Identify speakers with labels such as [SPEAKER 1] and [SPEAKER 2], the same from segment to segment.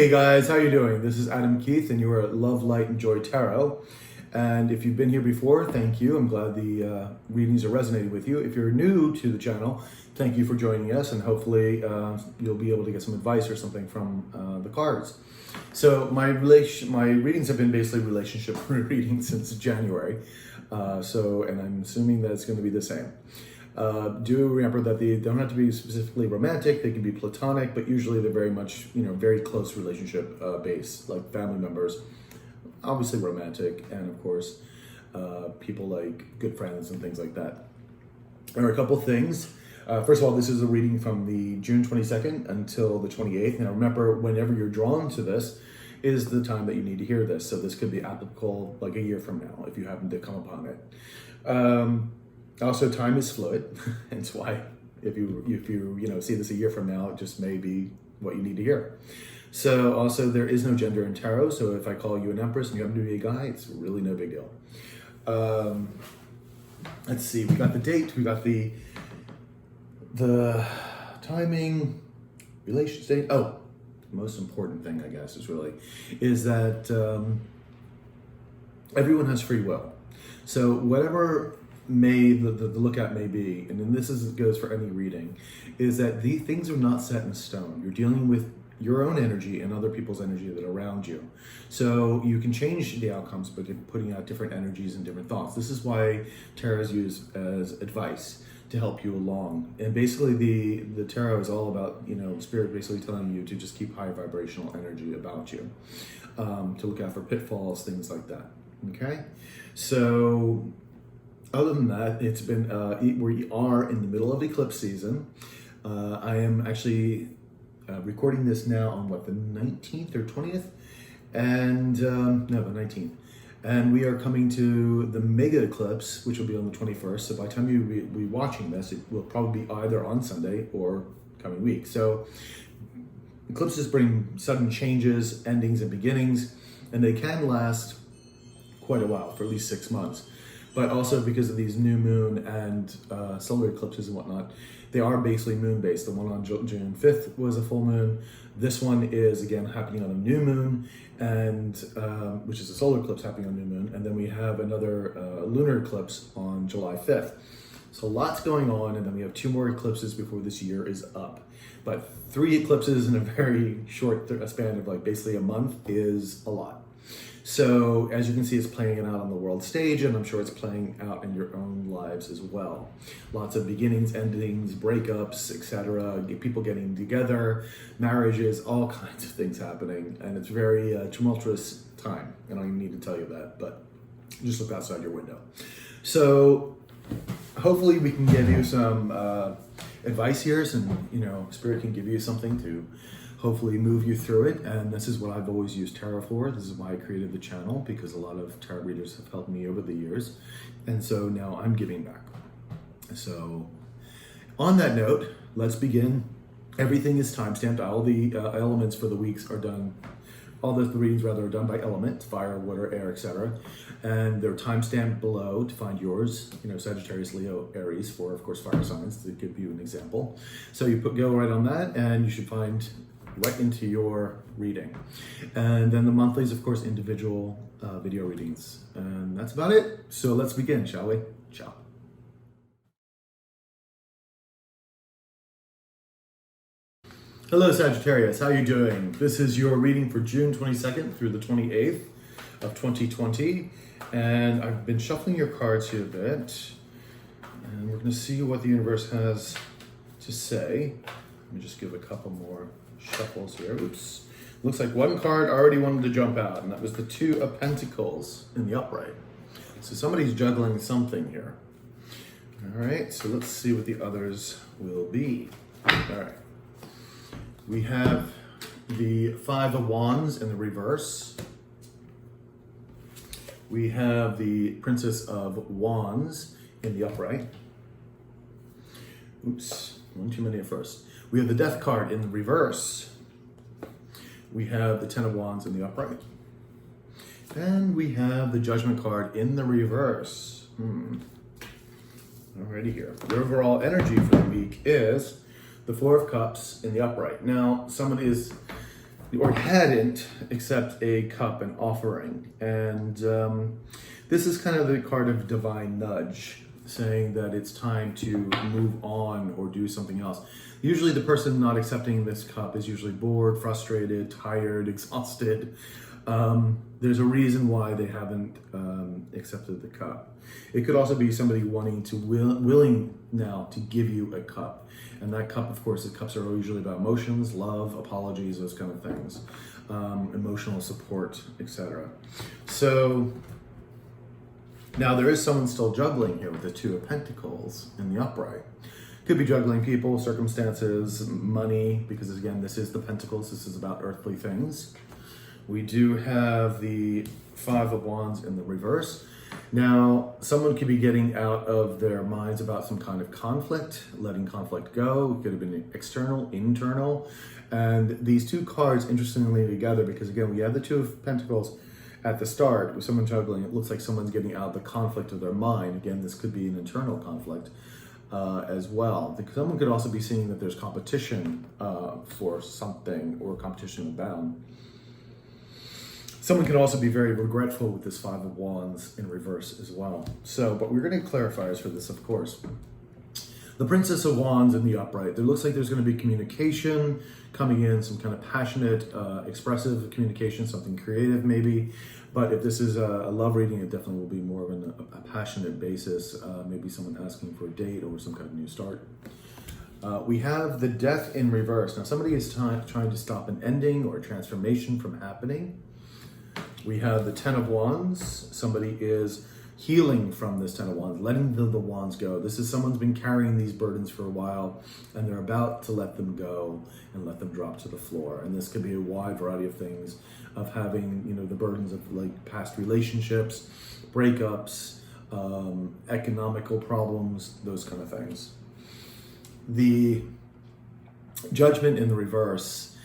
[SPEAKER 1] Hey guys, how you doing? This is Adam Keith and you are at Love, Light and Joy Tarot. And if you've been here before, thank you. I'm glad the readings are resonating with you. If you're new to the channel, thank you for joining us, and hopefully you'll be able to get some advice or something from the cards. So my readings have been basically relationship readings since January. And I'm assuming that it's going to be the same. Do remember that they don't have to be specifically romantic. They can be platonic, but usually they're very much, very close relationship based, like family members, obviously romantic, and of course, people like good friends and things like that. There are a couple things. First of all, this is a reading from the June 22nd until the 28th. Now remember, whenever you're drawn to this is the time that you need to hear this. So this could be applicable like a year from now if you happen to come upon it. Also, time is fluid. Hence why if you see this a year from now, it just may be what you need to hear. So also, there is no gender in tarot. So if I call you an empress and you happen to be a guy, it's really no big deal. Let's see. We got the date. We got the timing, relations date. Oh, the most important thing, I guess, is that everyone has free will. So whatever the lookout may be, and then goes for any reading, is that these things are not set in stone. You're dealing with your own energy and other people's energy that are around you. So you can change the outcomes by putting out different energies and different thoughts. This is why tarot is used as advice to help you along. And basically the tarot is all about, spirit basically telling you to just keep high vibrational energy about you, to look out for pitfalls, things like that. Okay? So other than that, it's been, we are in the middle of eclipse season. I am actually recording this now on the 19th or 20th? And, no, the 19th. And we are coming to the mega eclipse, which will be on the 21st. So by the time you be watching this, it will probably be either on Sunday or coming week. So eclipses bring sudden changes, endings, and beginnings, and they can last quite a while, for at least 6 months. But also because of these new moon and solar eclipses and whatnot, they are basically moon-based. The one on June 5th was a full moon. This one is, again, happening on a new moon, and which is a solar eclipse happening on new moon. And then we have another lunar eclipse on July 5th. So lots going on, and then we have 2 more eclipses before this year is up. But 3 eclipses in a very short span of basically a month is a lot. So as you can see, it's playing out on the world stage, and I'm sure it's playing out in your own lives as well. Lots of beginnings, endings, breakups, etc. People getting together, marriages, all kinds of things happening. And it's very tumultuous time. I don't even need to tell you that, but just look outside your window. So hopefully we can give you some advice here. Spirit can give you something to hopefully move you through it. And this is what I've always used tarot for. This is why I created the channel, because a lot of tarot readers have helped me over the years. And so now I'm giving back. So on that note, let's begin. Everything is timestamped. All the elements for the weeks are done. All the readings rather are done by element, fire, water, air, etc. And they're timestamped below to find yours. Sagittarius, Leo, Aries, for of course fire signs, to give you an example. So you go right on that, and you should find right into your reading. And then the monthlies, of course, individual video readings. And that's about it. So let's begin, shall we? Ciao. Hello, Sagittarius. How are you doing? This is your reading for June 22nd through the 28th of 2020. And I've been shuffling your cards here a bit. And we're going to see what the universe has to say. Let me just give a couple more shuffles here. Oops. Looks like one card already wanted to jump out, and that was the 2 of Pentacles in the upright. So somebody's juggling something here. All right, so let's see what the others will be. All right. We have the 5 of Wands in the reverse. We have the Princess of Wands in the upright. Oops, one too many at first. We have the Death card in the reverse. We have the 10 of Wands in the upright. And we have the Judgment card in the reverse. Alrighty here. The overall energy for the week is the 4 of Cups in the upright. Now, someone is or hadn't accept a cup and offering. And this is kind of the card of divine nudge, saying that it's time to move on or do something else. Usually the person not accepting this cup is usually bored, frustrated, tired, exhausted. There's a reason why they haven't accepted the cup. It could also be somebody wanting to willing now to give you a cup. And that cup, of course, the cups are usually about emotions, love, apologies, those kind of things, emotional support, etc. So now there is someone still juggling here with the Two of Pentacles in the upright. Could be juggling people, circumstances, money, because again, this is the Pentacles. This is about earthly things. We do have the Five of Wands in the reverse. Now, someone could be getting out of their minds about some kind of conflict, letting conflict go. It could have been external, internal. And these two cards, interestingly, together, because again, we have the Two of Pentacles at the start with someone juggling. It looks like someone's getting out of the conflict of their mind. Again, this could be an internal conflict as well. Someone could also be seeing that there's competition for something, or competition abound. Someone can also be very regretful with this Five of Wands in reverse as well. So, but we're going to clarifiers for this, of course. The Princess of Wands in the upright. There looks like there's going to be communication coming in, some kind of passionate, expressive communication, something creative maybe. But if this is a love reading, it definitely will be more of a passionate basis. Maybe someone asking for a date or some kind of new start. We have the Death in reverse. Now, somebody is trying to stop an ending or a transformation from happening. We have the Ten of Wands. Somebody is healing from this Ten of Wands, letting the wands go. This is someone's been carrying these burdens for a while, and they're about to let them go and let them drop to the floor. And this could be a wide variety of things, of having, the burdens of like past relationships, breakups, economical problems, those kind of things. The Judgment in the reverse.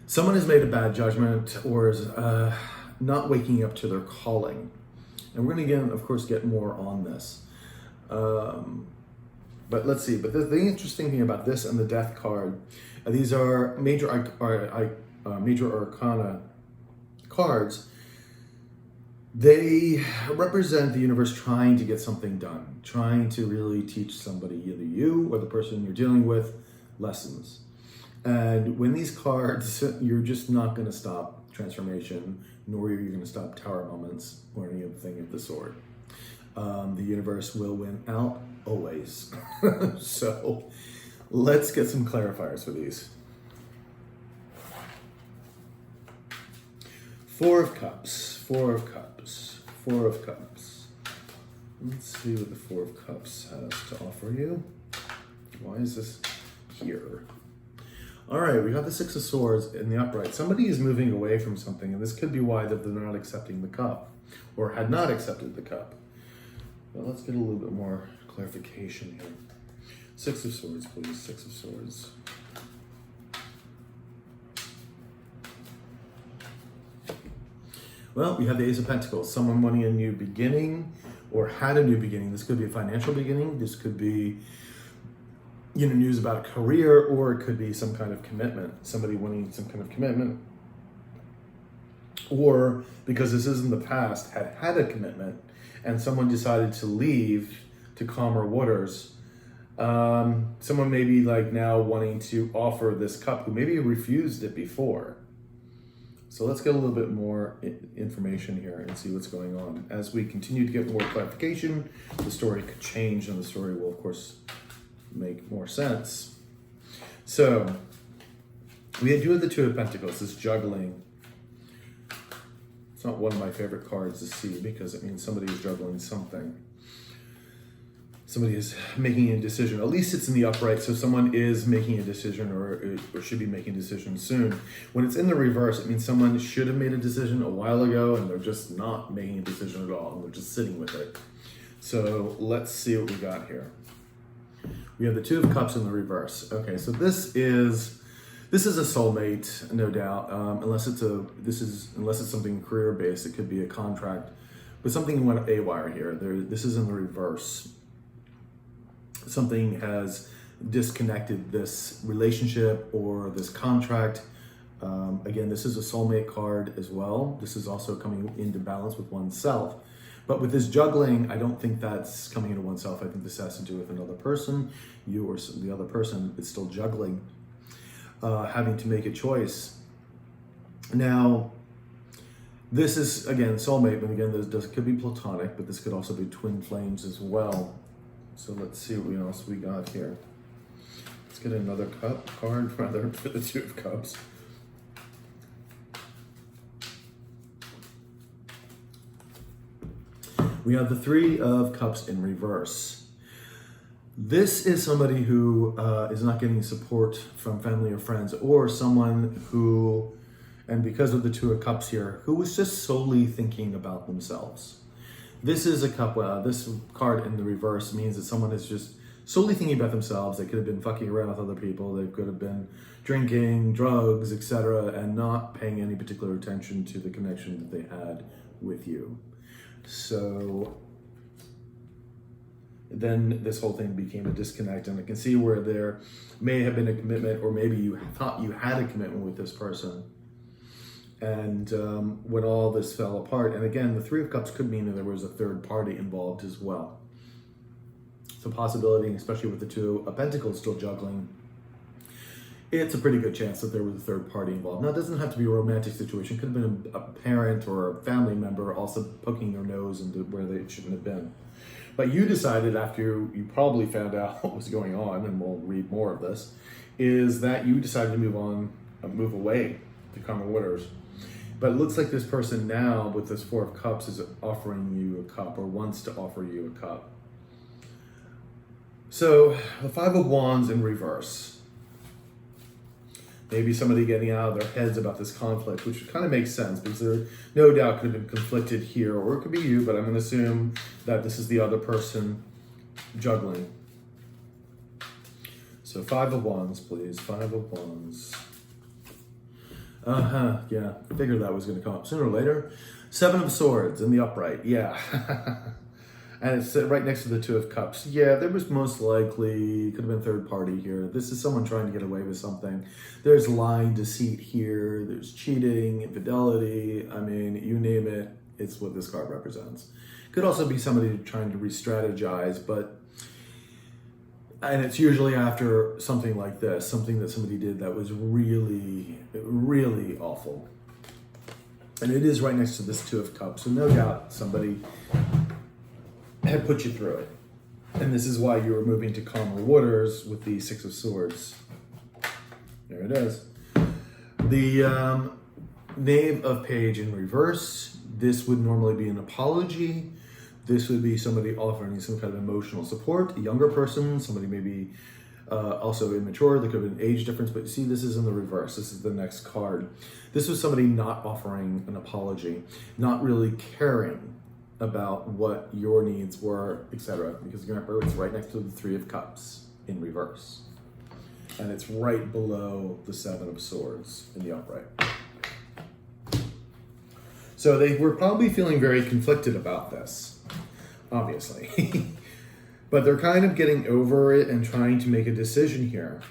[SPEAKER 1] Someone has made a bad judgment or is not waking up to their calling. And we're going to, again, of course, get more on this. But let's see. But the interesting thing about this and the Death card, these are major arcana cards. They represent the universe trying to get something done, trying to really teach somebody, either you or the person you're dealing with, lessons. And when these cards, you're just not going to stop transformation, nor are you going to stop tower moments or anything of the sort. The universe will win out always. So let's get some clarifiers for these. Four of Cups, Four of Cups, Four of Cups. Let's see what the Four of Cups has to offer you. Why is this here? All right, we have the Six of Swords in the upright. Somebody is moving away from something, and this could be why they're not accepting the cup, or had not accepted the cup. But let's get a little bit more clarification here. Six of Swords, please. Six of Swords. Well, we have the Ace of Pentacles. Someone wanting a new beginning, or had a new beginning. This could be a financial beginning. This could be news about a career, or it could be some kind of commitment. Somebody wanting some kind of commitment, or because this is in the past, had a commitment, and someone decided to leave to calmer waters. Someone maybe like now wanting to offer this cup who maybe refused it before. So let's get a little bit more information here and see what's going on. As we continue to get more clarification, the story could change, and the story will, of course, make more sense. So we do have the Two of Pentacles, this juggling. It's not one of my favorite cards to see, because it means somebody is juggling something. Somebody is making a decision. At least it's in the upright, so someone is making a decision, or should be making a decision soon. When it's in the reverse, it means someone should have made a decision a while ago, and they're just not making a decision at all, and they're just sitting with it. So let's see what we got here. We have the Two of Cups in the reverse. Okay, so this is a soulmate, no doubt. Unless it's something career based, it could be a contract, but something went AWire here. This is in the reverse. Something has disconnected this relationship or this contract Again, this is a soulmate card as well. This is also coming into balance with oneself. But with this juggling, I don't think that's coming into oneself. I think this has to do with another person. You or the other person is still juggling, having to make a choice. Now, this is, again, soulmate, but again, this could be platonic, but this could also be twin flames as well. So let's see what else we got here. Let's get another card rather for the Two of Cups. We have the Three of Cups in reverse. This is somebody who is not getting support from family or friends, or someone who, and because of the Two of Cups here, who was just solely thinking about themselves. This is a cup, this card in the reverse means that someone is just solely thinking about themselves. They could have been fucking around with other people. They could have been drinking, drugs, etc., and not paying any particular attention to the connection that they had with you. So then this whole thing became a disconnect, and I can see where there may have been a commitment, or maybe you thought you had a commitment with this person. And when all this fell apart, and again, the Three of Cups could mean that there was a third party involved as well. It's a possibility, especially with the Two of Pentacles still juggling. It's a pretty good chance that there was a third party involved. Now, it doesn't have to be a romantic situation. It could have been a parent or a family member also poking their nose into where they shouldn't have been. But you decided, after you probably found out what was going on, and we'll read more of this, is that you decided to move away to calmer waters. But it looks like this person now, with this Four of Cups, is offering you a cup, or wants to offer you a cup. So, the Five of Wands in reverse. Maybe somebody getting out of their heads about this conflict, which kind of makes sense, because there no doubt could have been conflicted here, or it could be you, but I'm going to assume that this is the other person juggling. So Five of Wands, please. Five of Wands. Yeah, I figured that was going to come up sooner or later. Seven of Swords in the upright, yeah. And it's right next to the Two of Cups. Yeah, there was most likely, could have been third party here. This is someone trying to get away with something. There's lying, deceit here. There's cheating, infidelity. I mean, you name it, it's what this card represents. Could also be somebody trying to re-strategize, and it's usually after something like this, something that somebody did that was really, really awful. And it is right next to this Two of Cups. So no doubt somebody had put you through it. And this is why you were moving to calmer waters with the Six of Swords. There it is. The Knave of Page in reverse. This would normally be an apology. This would be somebody offering some kind of emotional support. A younger person, somebody maybe also immature. There could have been an age difference, but you see, this is in the reverse. This is the next card. This was somebody not offering an apology, not really caring about what your needs were, etc. Because remember, it's right next to the Three of Cups in reverse. And it's right below the Seven of Swords in the upright. So they were probably feeling very conflicted about this, obviously. But they're kind of getting over it and trying to make a decision here.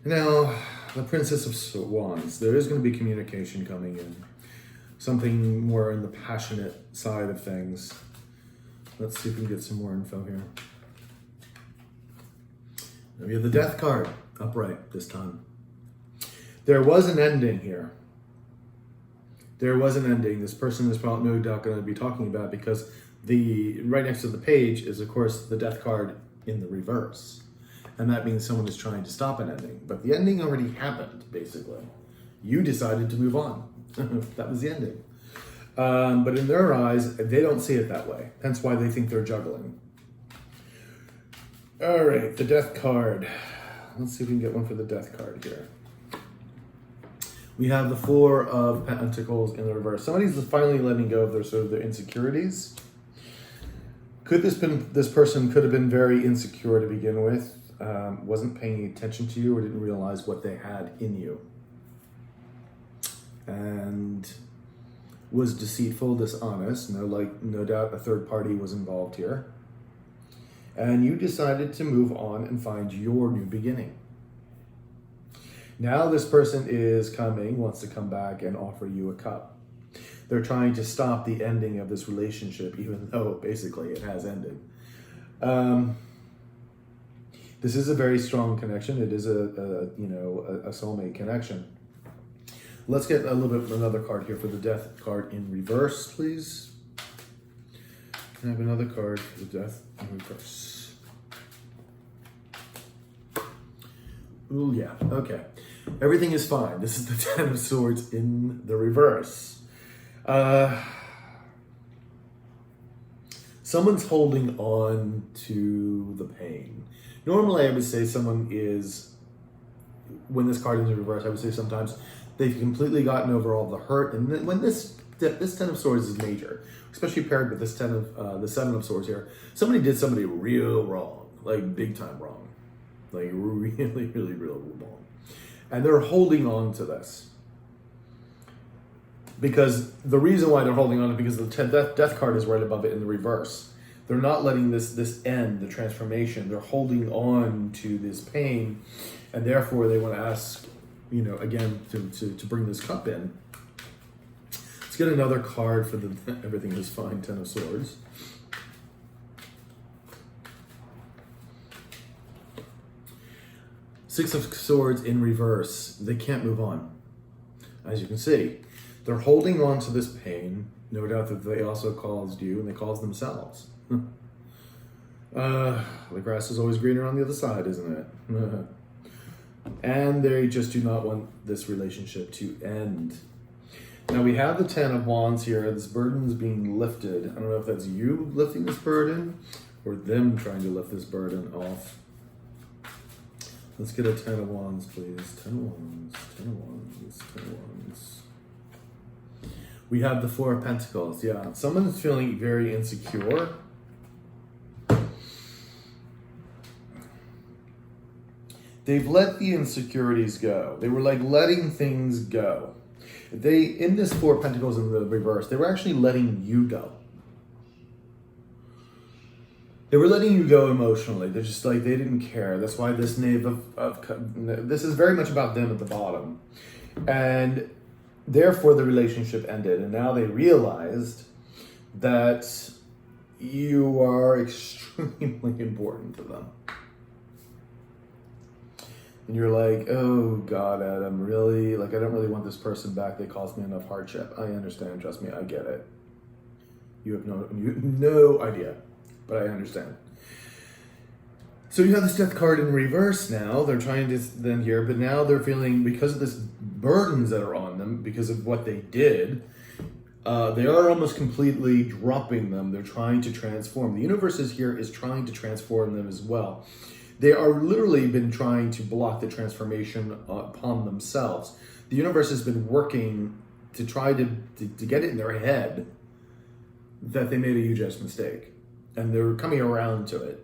[SPEAKER 1] Now, the Princess of Wands, there is going to be communication coming in. Something more in the passionate side of things. Let's see if we can get some more info here. Now we have the Death card, upright this time. There was an ending here. There was an ending. This person is probably no doubt going to be talking about, because right next to the page is, of course, the Death card in the reverse. And that means someone is trying to stop an ending. But the ending already happened, basically. You decided to move on. That was the ending. But in their eyes, they don't see it that way. Hence why they think they're juggling. All right, the Death card. Let's see if we can get one for the Death card here. We have the Four of Pentacles in the reverse. Somebody's finally letting go of their insecurities. This person could have been very insecure to begin with, wasn't paying attention to you, or didn't realize what they had in you, and was deceitful, dishonest. No doubt a third party was involved here. And you decided to move on and find your new beginning. Now this person wants to come back and offer you a cup. They're trying to stop the ending of this relationship, even though basically it has ended. This is a very strong connection. It is a soulmate connection. Let's get another card here for the Death card in reverse, please. Can I have another card for the Death in reverse? Ooh, yeah, okay. Everything is fine. This is the Ten of Swords in the reverse. Someone's holding on to the pain. Normally, I would say someone is, when this card is in reverse, I would say sometimes they've completely gotten over all the hurt. And when this Ten of Swords is major, especially paired with this the Seven of Swords here, somebody did somebody real wrong, like big time wrong, like really, really, real wrong. And they're holding on to this. Because the reason why they're holding on is because the death card is right above it in the reverse. They're not letting this end, the transformation. They're holding on to this pain, and therefore they want to ask, again, to bring this cup in. Let's get another card for the Everything is Fine, Ten of Swords. Six of Swords in reverse. They can't move on. As you can see, they're holding on to this pain. No doubt that they also caused you, and they caused themselves. The grass is always greener on the other side, isn't it? And they just do not want this relationship to end. Now we have the Ten of Wands here. This burden is being lifted. I don't know if that's you lifting this burden or them trying to lift this burden off. Let's get a Ten of Wands, please. Ten of Wands, Ten of Wands, Ten of Wands. We have the Four of Pentacles. Yeah, someone's feeling very insecure. They've let the insecurities go. They were like letting things go. In this Four of Pentacles in the reverse, they were actually letting you go. They were letting you go emotionally. They're just like, they didn't care. That's why this Knave this is very much about them at the bottom. And therefore the relationship ended. And now they realized that you are extremely important to them. And you're like, oh God, Adam, really? Like, I don't really want this person back. They caused me enough hardship. I understand. Trust me, I get it. You have no idea, but I understand. So you have this Death card in reverse now. They're trying to then here, but now they're feeling, because of this burdens that are on them, because of what they did, they are almost completely dropping them. They're trying to transform. The universe is trying to transform them as well. They are literally been trying to block the transformation upon themselves. The universe has been working to try to get it in their head that they made a huge ass mistake. And they're coming around to it.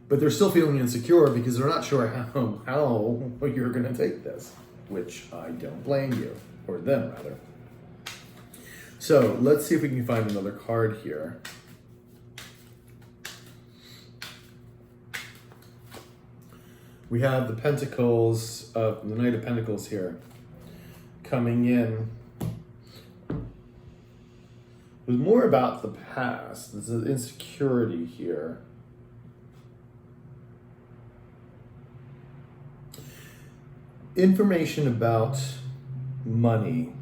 [SPEAKER 1] But they're still feeling insecure because they're not sure how you're going to take this, which I don't blame you, or them rather. So let's see if we can find another card here. We have the Pentacles, the Knight of Pentacles here, coming in. It was more about the past. There's an insecurity here. Information about money.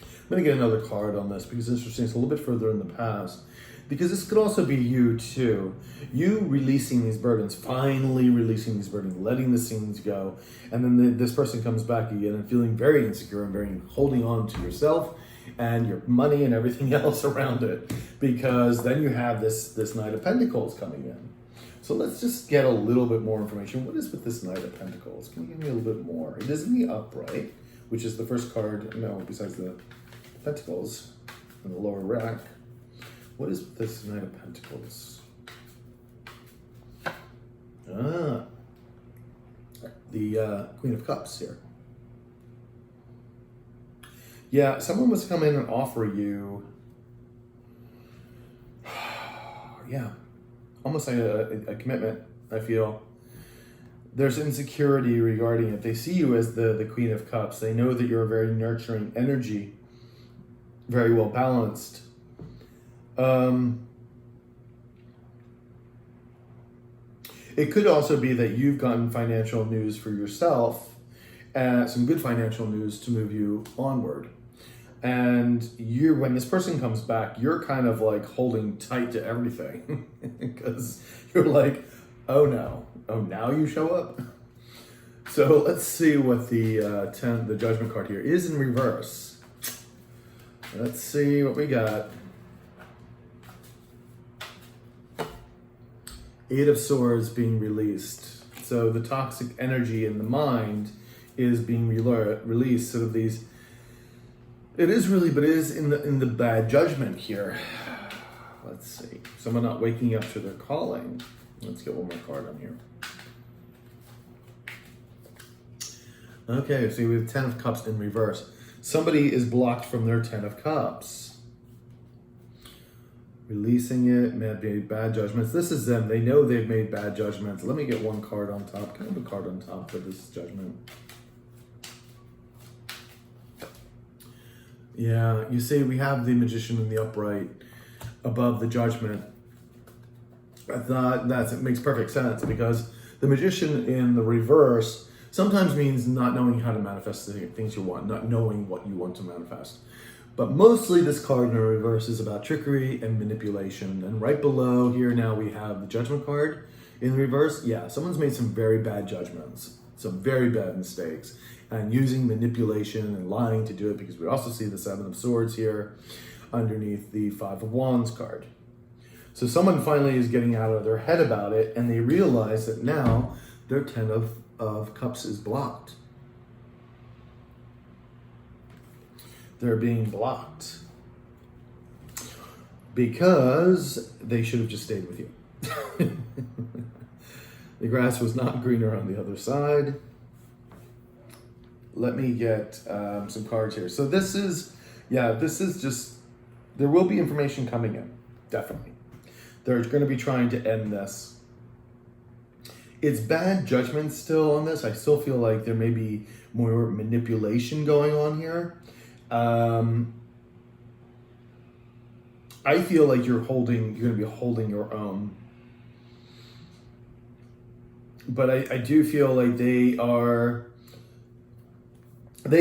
[SPEAKER 1] I'm going to get another card on this because it's interesting. It's a little bit further in the past. Because this could also be you too. You releasing these burdens, finally releasing these burdens, letting the scenes go. And then this person comes back again and feeling very insecure and holding on to yourself and your money and everything else around it. Because then you have this Knight of Pentacles coming in. So let's just get a little bit more information. What is with this Knight of Pentacles? Can you give me a little bit more? It is in the upright, which is the first card, besides the Pentacles in the lower rack. What is with this Knight of Pentacles? The Queen of Cups here. Yeah, someone must come in and offer you, almost like a commitment, I feel. there's insecurity regarding it. They see you as the Queen of Cups. They know that you're a very nurturing energy, very well balanced. It could also be that you've gotten financial news for yourself, some good financial news to move you onward. And when this person comes back, you're kind of like holding tight to everything because you're like, oh no, oh now you show up. So let's see what the Judgment card here is in reverse. Let's see what we got. Eight of Swords being released. So the toxic energy in the mind is being released. Sort of these. It is really, but it is in the bad judgment here. Let's see. Someone not waking up to their calling. Let's get one more card on here. Okay, so we have 10 of Cups in reverse. Somebody is blocked from their 10 of Cups. Releasing it, made bad judgments. This is them. They know they've made bad judgments. Let me get one card on top. Can I have a card on top for this judgment? Yeah, you see, we have the Magician in the upright above the Judgment. I thought it makes perfect sense because the Magician in the reverse sometimes means not knowing how to manifest the things you want, not knowing what you want to manifest. But mostly this card in the reverse is about trickery and manipulation. And right below here now we have the Judgment card in the reverse. Yeah, someone's made some very bad judgments, some very bad mistakes, and using manipulation and lying to do it, because we also see the Seven of Swords here underneath the Five of Wands card. So someone finally is getting out of their head about it, and they realize that now their 10 of Cups is blocked. They're being blocked because they should have just stayed with you. The grass was not greener on the other side. Let me get some cards here. So this is just, there will be information coming in, definitely. They're going to be trying to end this. It's bad judgment still on this. I still feel like there may be more manipulation going on here. I feel like you're going to be holding your own. But I do feel like they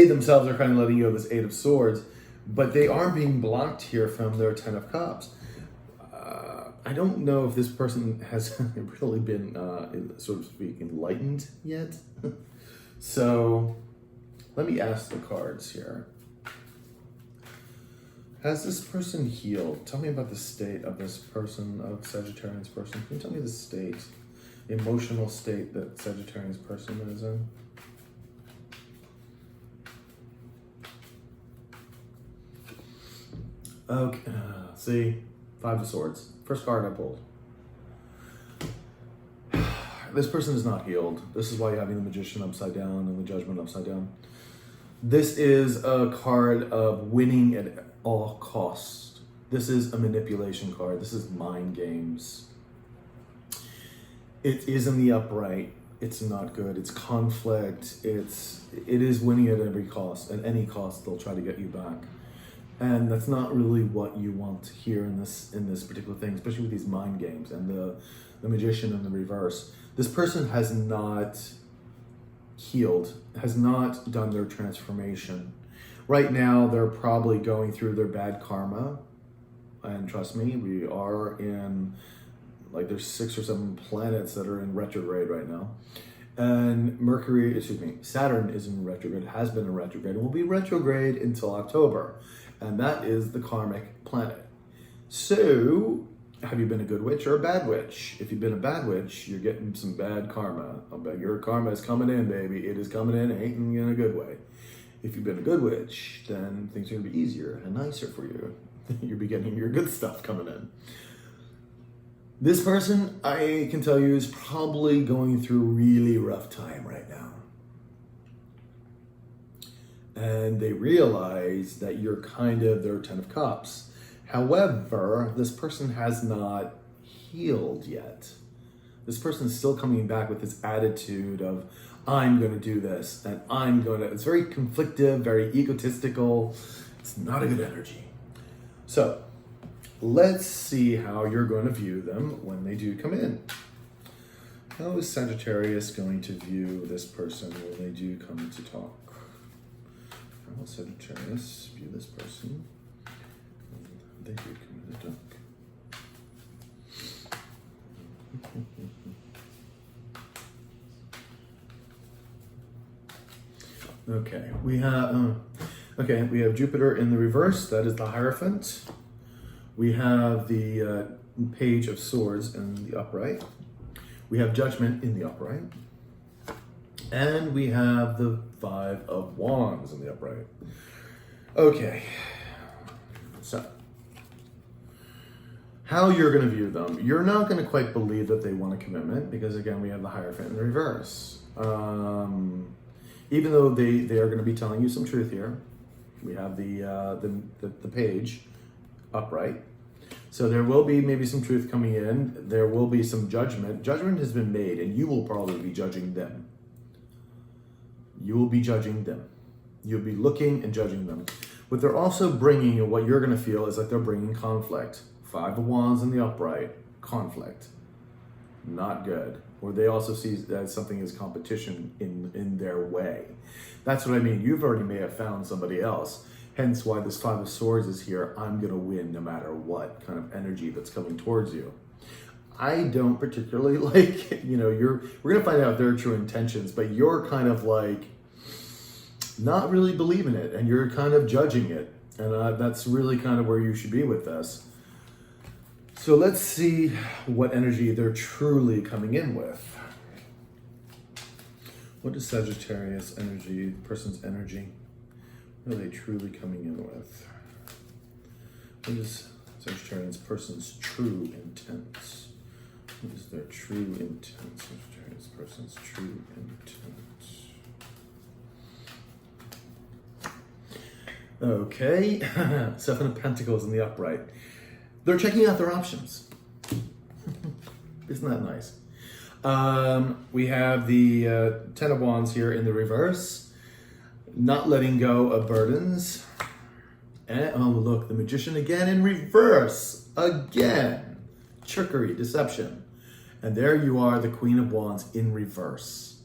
[SPEAKER 1] themselves are kind of letting you have this Eight of Swords, but they are being blocked here from their 10 of Cups. I don't know if this person has really been, so to speak, enlightened yet. So let me ask the cards here. Has this person healed? Tell me about the state of this person, of Sagittarius person. Can you tell me the state, emotional state that Sagittarius person is in? Okay, see, Five of Swords. First card I pulled. This person is not healed. This is why you're having the Magician upside down and the Judgment upside down. This is a card of winning at all costs. This is a manipulation card. This is mind games. It is in the upright. It's not good. It's conflict. It is winning at every cost. At any cost, they'll try to get you back. And that's not really what you want here in this particular thing, especially with these mind games and the Magician in the reverse. This person has not healed, has not done their transformation. Right now, they're probably going through their bad karma. And trust me, we are in, like, there's 6 or 7 planets that are in retrograde right now. And Saturn is in retrograde, has been in retrograde, and will be retrograde until October. And that is the karmic planet. So, have you been a good witch or a bad witch? If you've been a bad witch, you're getting some bad karma. I'll bet your karma is coming in, baby. It is coming in, ain't in a good way. If you've been a good witch, then things are going to be easier and nicer for you. You'll be getting your good stuff coming in. This person, I can tell you, is probably going through a really rough time right now. And they realize that you're kind of their 10 of Cups. However, this person has not healed yet. This person is still coming back with this attitude of, I'm going to do this, and I'm going to, it's very conflictive, very egotistical. It's not a good energy. So let's see how you're going to view them when they do come in. How is Sagittarius going to view this person when they do come to talk? How will Sagittarius view this person when they do come to talk? Okay, we have Jupiter in the reverse. That is the Hierophant. We have the Page of Swords in the upright. We have Judgment in the upright. And we have the Five of Wands in the upright. Okay, so how you're going to view them. You're not going to quite believe that they want a commitment because, again, we have the Hierophant in the reverse. Even though they are going to be telling you some truth here. We have the Page upright. So there will be maybe some truth coming in. There will be some judgment. Judgment has been made, and you will probably be judging them. You will be judging them. You'll be looking and judging them. What they're also bringing, and what you're going to feel, is that they're bringing conflict. Five of Wands in the upright, conflict. Not good. Or they also see that something as competition in their way. That's what I mean. You've already may have found somebody else. Hence why this Five of Swords is here. I'm going to win no matter what kind of energy that's coming towards you. I don't particularly like, we're going to find out their true intentions, but you're kind of like not really believing it, and you're kind of judging it. And that's really kind of where you should be with this. So let's see what energy they're truly coming in with. What is Sagittarius energy, person's energy? What are they truly coming in with? What is Sagittarius person's true intent? What is their true intent? Sagittarius person's true intent. Okay, Seven of Pentacles in the upright. They're checking out their options. Isn't that nice? We have the Ten of Wands here in the reverse. Not letting go of burdens. And, oh, look, the Magician again in reverse. Again. Trickery, deception. And there you are, the Queen of Wands in reverse.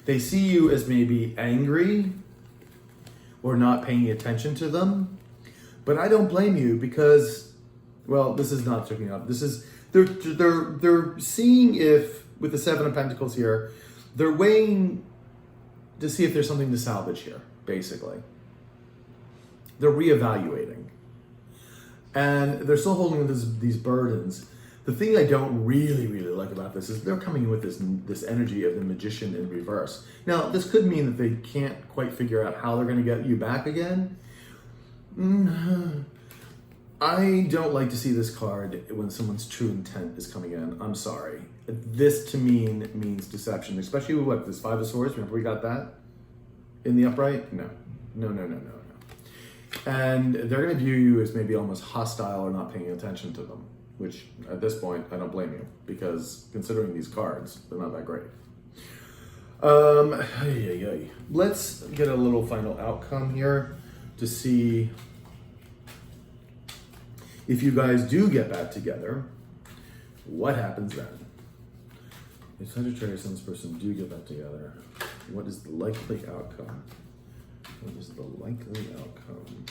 [SPEAKER 1] They see you as maybe angry or not paying attention to them. But I don't blame you because, well, this is not checking out. This is, they're seeing if, with the Seven of Pentacles here, they're weighing to see if there's something to salvage here, basically. They're reevaluating. And they're still holding these burdens. The thing I don't really like about this is they're coming in with this energy of the Magician in reverse. Now, this could mean that they can't quite figure out how they're going to get you back again. I don't like to see this card when someone's true intent is coming in. I'm sorry. This to me means deception, especially with what, this Five of Swords. Remember we got that in the upright? No. And they're going to view you as maybe almost hostile or not paying attention to them, which at this point, I don't blame you because considering these cards, they're not that great. Let's get a little final outcome here to see if you guys do get back together, what happens then? If Sagittarius and this person do get back together, what is the likely outcome? What is the likely outcome?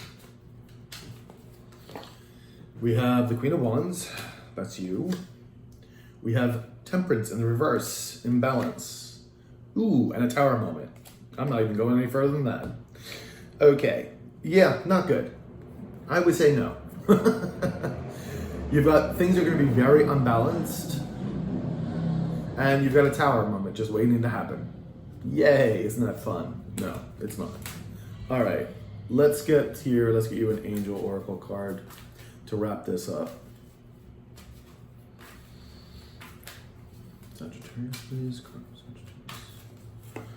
[SPEAKER 1] We have the Queen of Wands, that's you. We have Temperance in the reverse, imbalance. Ooh, and a Tower moment. I'm not even going any further than that. Okay, yeah, not good. I would say no. You've got things are going to be very unbalanced, and you've got a Tower moment just waiting to happen. Yay, isn't that fun? No, it's not. All right, let's get you an Angel Oracle card to wrap this up. Sagittarius, please. Sagittarius.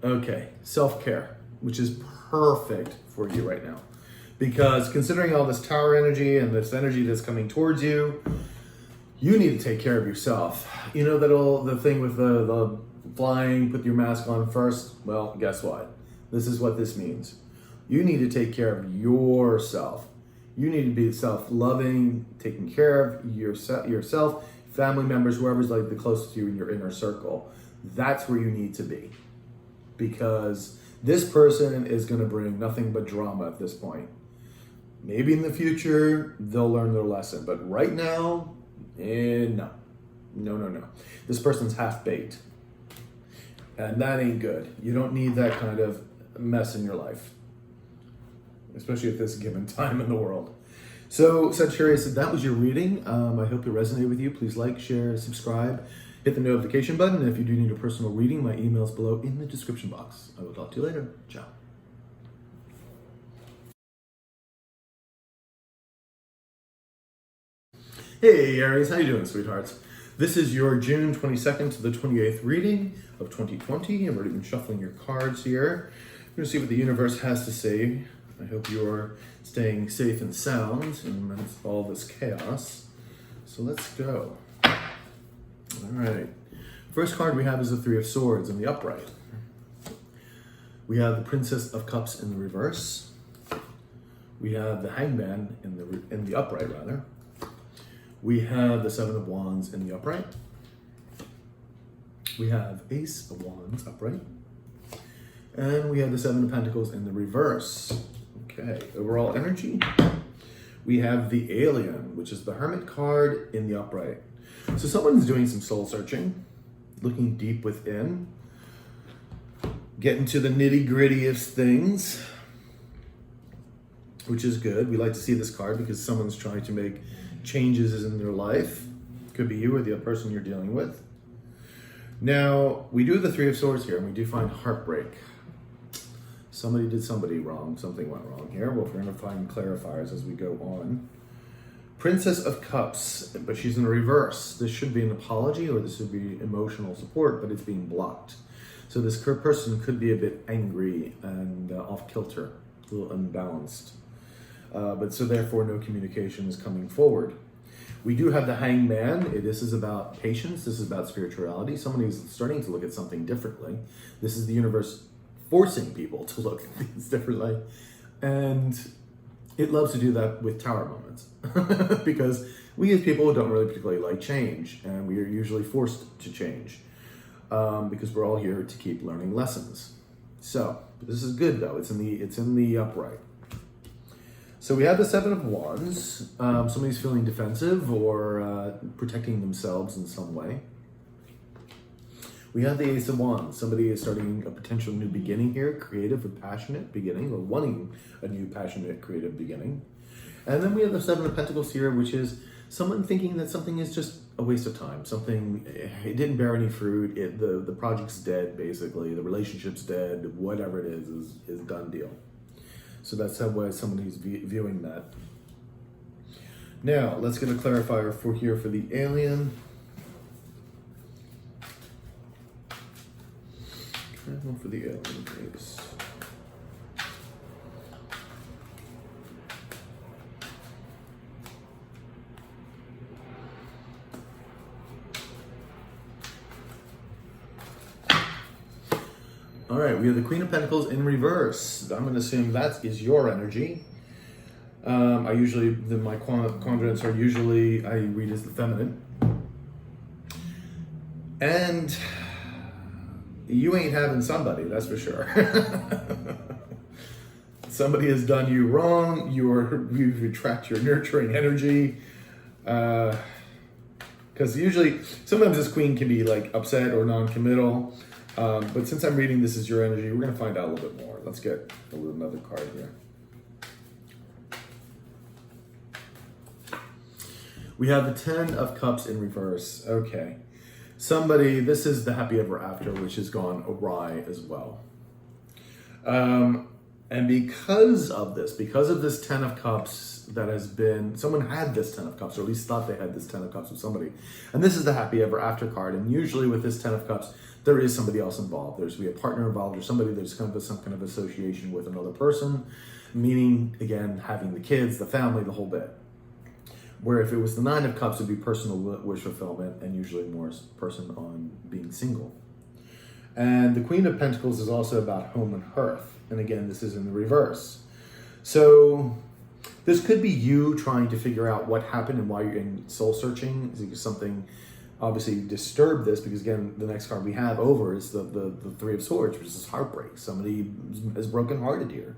[SPEAKER 1] Okay, self-care, which is perfect for you right now. Because considering all this Tower energy and this energy that's coming towards you, You need to take care of yourself. You know the thing with the flying, put your mask on first? Well, guess what? This is what this means. You need to take care of yourself. You need to be self-loving, taking care of yourself, family members, whoever's like the closest to you in your inner circle. That's where you need to be. Because this person is going to bring nothing but drama at this point. Maybe in the future, they'll learn their lesson. But right now, no. No. This person's half-baked. And that ain't good. You don't need that kind of mess in your life. Especially at this given time in the world. So, Sagittarius, if that was your reading, I hope it resonated with you. Please like, share, subscribe, hit the notification button. And if you do need a personal reading, my email is below in the description box. I will talk to you later. Ciao. Hey, Aries, how you doing, sweethearts? This is your June 22nd to the 28th reading of 2020. I've already been shuffling your cards here. I'm going to see what the universe has to say. I hope you're staying safe and sound in amidst all this chaos. So let's go. All right. First card we have is the Three of Swords in the upright. We have the Princess of Cups in the reverse. We have the Hangman in the upright, rather. We have the Seven of Wands in the upright. We have Ace of Wands upright. And we have the Seven of Pentacles in the reverse. Okay, overall energy. We have the Alien, which is the Hermit card in the upright. So someone's doing some soul searching, looking deep within, getting to the nitty-gritty of things, which is good. We like to see this card because someone's trying to make changes in their life. Could be you or the other person you're dealing with. Now, we do have the Three of Swords here, and we do find heartbreak. Somebody did somebody wrong. Something went wrong here. Well, we're going to find clarifiers as we go on. Princess of Cups, but she's in reverse. This should be an apology or this would be emotional support, but it's being blocked. So this person could be a bit angry and off kilter, a little unbalanced. But so therefore no communication is coming forward. We do have the Hangman. This is about patience. This is about spirituality. Somebody's starting to look at something differently. This is the universe forcing people to look at things differently. And it loves to do that with tower moments. Because we as people don't really particularly like change. And we are usually forced to change. Because we're all here to keep learning lessons. So, this is good though. It's in the upright. So we have the Seven of Wands. Somebody's feeling defensive or protecting themselves in some way. We have the Ace of Wands. Somebody is starting a potential new beginning here, creative or passionate beginning, or wanting a new passionate, creative beginning. And then we have the Seven of Pentacles here, which is someone thinking that something is just a waste of time. Something, it didn't bear any fruit. The project's dead, basically. The relationship's dead. Whatever it is done deal. So that's how somebody's viewing that. Now, let's get a clarifier for the Alien. One for the Alien, please. All right, we have the Queen of Pentacles in reverse. I'm going to assume that is your energy. My quadrants are usually, I read as the feminine. And you ain't having somebody, that's for sure. Somebody has done you wrong. You retract your nurturing energy. Because usually, sometimes this queen can be like upset or non-committal. But since I'm reading this is your energy, we're going to find out a little bit more. Let's get another card here. We have the Ten of Cups in reverse. Okay. This is the happy ever after, which has gone awry as well. And because of this Ten of Cups that has been, someone had this Ten of Cups, or at least thought they had this Ten of Cups with somebody. And this is the happy ever after card. And usually with this Ten of Cups, there is somebody else involved. There's a partner involved or somebody there's some kind of association with another person, meaning, again, having the kids, the family, the whole bit. Where if it was the Nine of Cups, it'd be personal wish fulfillment and usually more person on being single. And the Queen of Pentacles is also about home and hearth. And again, this is in the reverse. So this could be you trying to figure out what happened and why you're in soul searching. Because something obviously disturbed this, because again, the next card we have over is the Three of Swords, which is heartbreak. Somebody is brokenhearted here.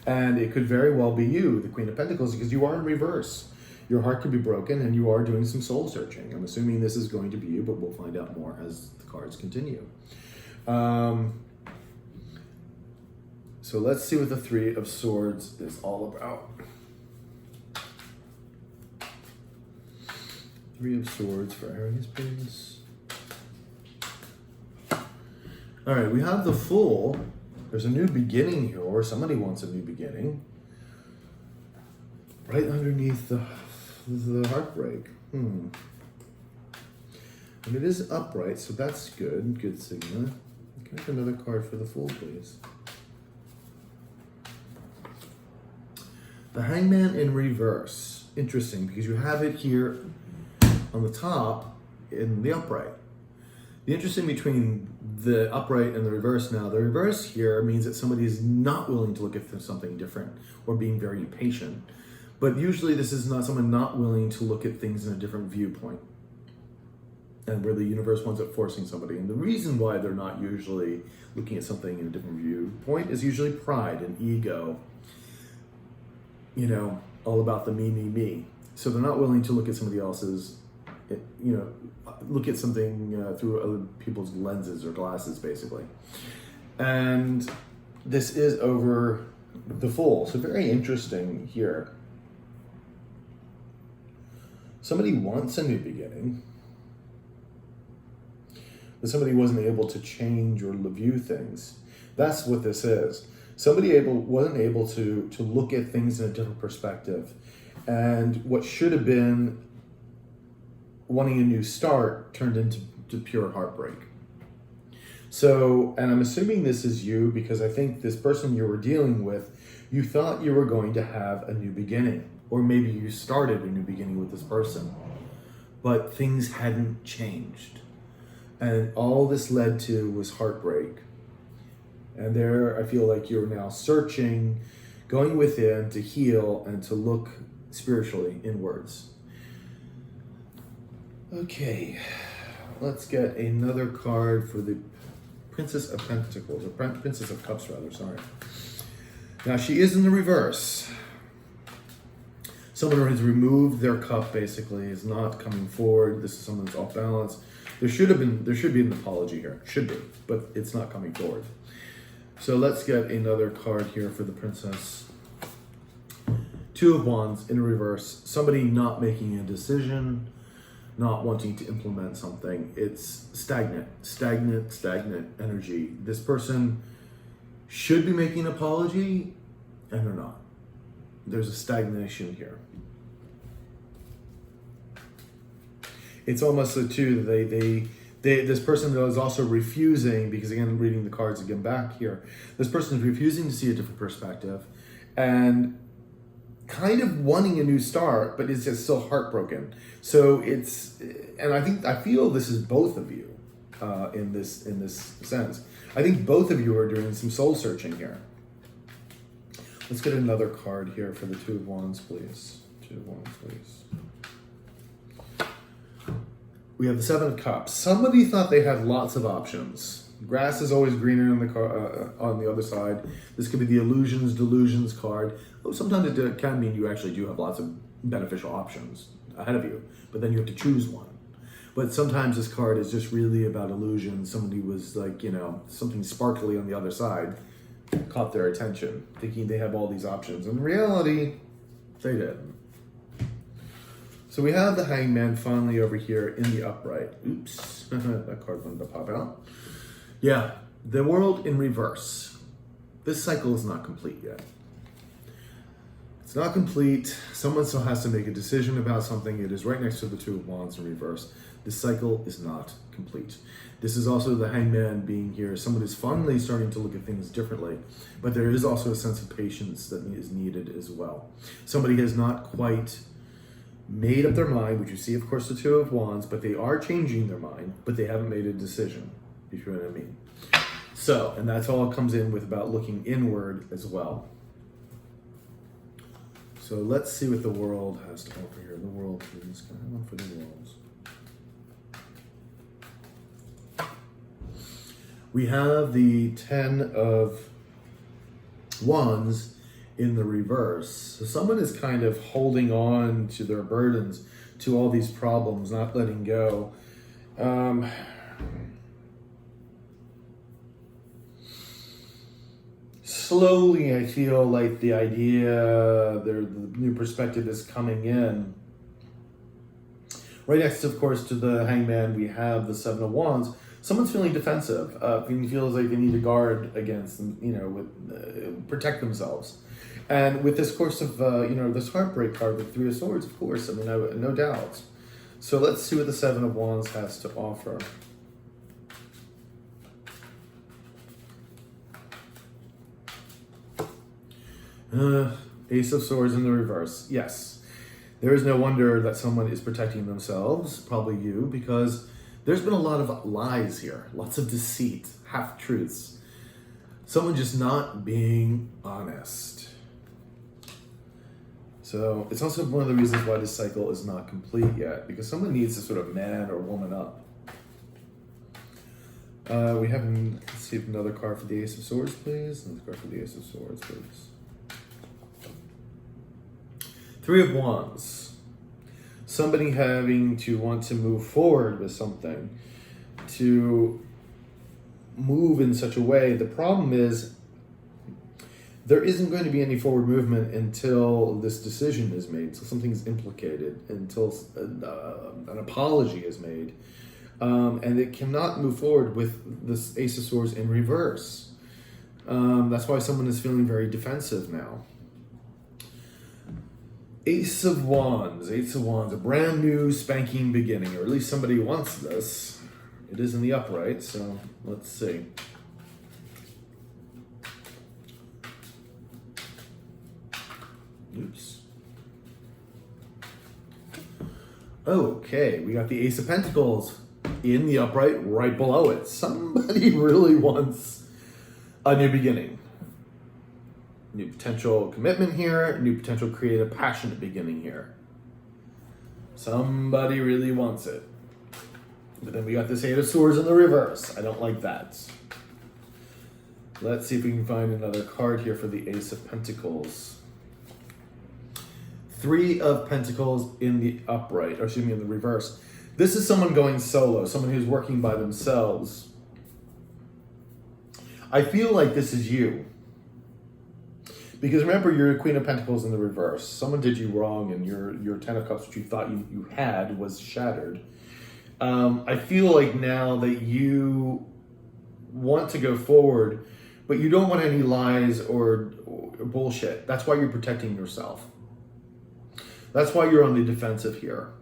[SPEAKER 1] And it could very well be you, the Queen of Pentacles, because you are in reverse. Your heart could be broken and you are doing some soul searching. I'm assuming this is going to be you, but we'll find out more as the cards continue. So let's see what the Three of Swords is all about. Three of Swords for Aries, please. All right, we have the Fool. There's a new beginning here, or somebody wants a new beginning. Right underneath the heartbreak. And it is upright, so that's good. Good signal. Can I have another card for the Fool, please? The Hangman in reverse. Interesting, because you have it here on the top in the upright. The interesting between the upright and the reverse now, the reverse here means that somebody is not willing to look at something different or being very impatient. But usually this is not someone not willing to look at things in a different viewpoint. And where the universe winds up forcing somebody. And the reason why they're not usually looking at something in a different viewpoint is usually pride and ego. You know, all about the me, me, me. So they're not willing to look at somebody else's, you know, look at something through other people's lenses or glasses, basically. And this is over the Fool. So very interesting here. Somebody wants a new beginning, but somebody wasn't able to change or view things. That's what this is. Somebody wasn't able to look at things in a different perspective. And what should have been wanting a new start turned into pure heartbreak. So, and I'm assuming this is you, because I think this person you were dealing with, you thought you were going to have a new beginning. Or maybe you started a new beginning with this person, but things hadn't changed. And all this led to was heartbreak. And there, I feel like you're now searching, going within to heal and to look spiritually inwards. Okay, let's get another card for the Princess of Pentacles, or Princess of Cups, rather, sorry. Now, she is in the reverse. Someone who has removed their cup, basically, is not coming forward. This is someone who's off balance. There should be an apology here. Should be, but it's not coming forward. So let's get another card here for the Princess. Two of Wands in reverse. Somebody not making a decision, not wanting to implement something. It's stagnant energy. This person should be making an apology, and they're not. There's a stagnation here. It's almost the two. This person is also refusing, because again, I'm reading the cards again back here. This person is refusing to see a different perspective, and kind of wanting a new start, but is just still heartbroken. So it's, and I feel this is both of you in this sense. I think both of you are doing some soul searching here. Let's get another card here for the Two of Wands, please. Two of Wands, please. We have the Seven of Cups. Somebody thought they had lots of options. Grass is always greener on the other side. This could be the delusions card. Sometimes it can mean you actually do have lots of beneficial options ahead of you, but then you have to choose one. But sometimes this card is just really about illusion. Somebody was like, you know, something sparkly on the other side caught their attention, thinking they have all these options. In reality, they didn't. So we have the Hangman finally over here in the upright. Oops, that card wanted to pop out. Yeah, the World in reverse. This cycle is not complete yet. It's not complete. Someone still has to make a decision about something. It is right next to the Two of Wands in reverse. This cycle is not complete. This is also the Hangman being here. Someone is finally starting to look at things differently, but there is also a sense of patience that is needed as well. Somebody has not quite made up their mind, which you see, of course, the Two of Wands, but they are changing their mind, but they haven't made a decision, if you know what I mean. So, and that's all it comes in with about looking inward as well. So let's see what the world has to offer here. The world, please. Can I have one for the world? We have the Ten of Wands in the reverse. So someone is kind of holding on to their burdens, to all these problems, not letting go. Slowly, I feel like the new perspective is coming in. Right next, of course, to the Hangman, we have the Seven of Wands. Someone's feeling defensive. Feels like they need to guard against them, protect themselves. And with this course of, this heartbreak card, the Three of Swords, of course, no doubt. So let's see what the Seven of Wands has to offer. Ace of Swords in the reverse. Yes. There is no wonder that someone is protecting themselves, probably you, because there's been a lot of lies here, lots of deceit, half-truths. Someone just not being honest. So it's also one of the reasons why this cycle is not complete yet, because someone needs to sort of man or woman up. Let's see if another card for the Ace of Swords, please. Another card for the Ace of Swords, please. Three of Wands. Somebody having to want to move forward with something, to move in such a way. The problem is there isn't going to be any forward movement until this decision is made, until something's implicated, until an apology is made. And it cannot move forward with this Ace of Swords in reverse. That's why someone is feeling very defensive now. Ace of Wands, a brand new spanking beginning, or at least somebody wants this. It is in the upright, so let's see. Oops. Okay, we got the Ace of Pentacles in the upright right below it. Somebody really wants a new beginning. New potential commitment here, new potential creative, passionate beginning here. Somebody really wants it. But then we got this Eight of Swords in the reverse. I don't like that. Let's see if we can find another card here for the Ace of Pentacles. Three of Pentacles in the upright, or excuse me, in the reverse. This is someone going solo, someone who's working by themselves. I feel like this is you. Because remember, you're Queen of Pentacles in the reverse. Someone did you wrong, and your Ten of Cups, which you thought you had, was shattered. I feel like now that you want to go forward, but you don't want any lies or bullshit. That's why you're protecting yourself. That's why you're on the defensive here.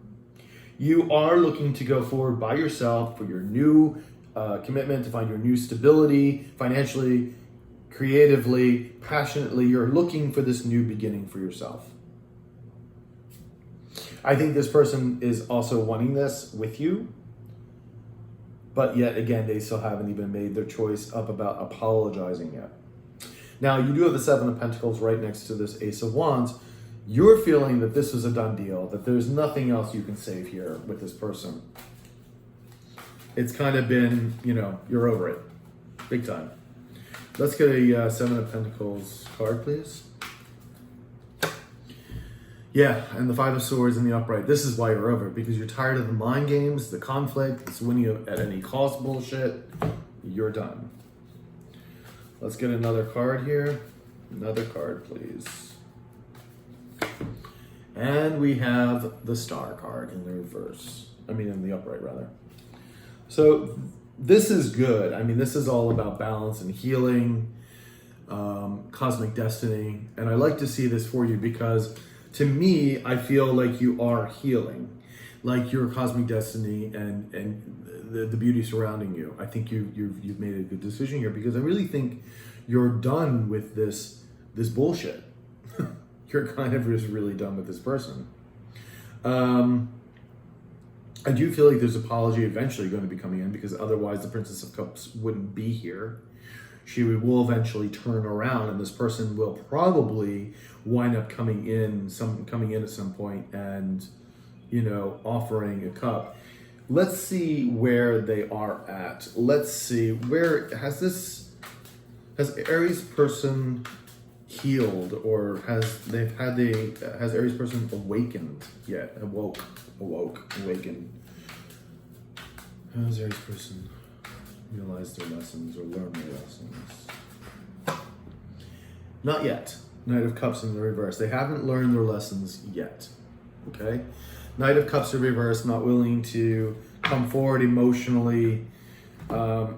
[SPEAKER 1] You are looking to go forward by yourself for your new commitment, to find your new stability, financially, creatively, passionately. You're looking for this new beginning for yourself. I think this person is also wanting this with you, but yet again, they still haven't even made their choice up about apologizing yet. Now, you do have the Seven of Pentacles right next to this Ace of Wands. You're feeling that this is a done deal, that there's nothing else you can save here with this person. It's kind of been, you're over it. Big time. Let's get a Seven of Pentacles card, please. Yeah, and the Five of Swords in the upright. This is why you're over it, because you're tired of the mind games, the conflict, this winning at any cost bullshit. You're done. Let's get another card here. Another card, please. And we have the Star card in the reverse. In the upright, rather. So this is good. This is all about balance and healing, cosmic destiny. And I like to see this for you because, to me, I feel like you are healing, like your cosmic destiny and the beauty surrounding you. I think you've made a good decision here, because I really think you're done with this bullshit. You're kind of just really done with this person. I do feel like there's apology eventually going to be coming in, because otherwise the Princess of Cups wouldn't be here. She will eventually turn around, and this person will probably wind up coming in at some point and, you know, offering a cup. Let's see where they are at. Let's see, where has Aries person healed, or has Aries person awakened yet? Awakened. Has Aries person realized their lessons or learned their lessons? Not yet. Knight of Cups in the reverse. They haven't learned their lessons yet. Okay? Knight of Cups in reverse, not willing to come forward emotionally. No,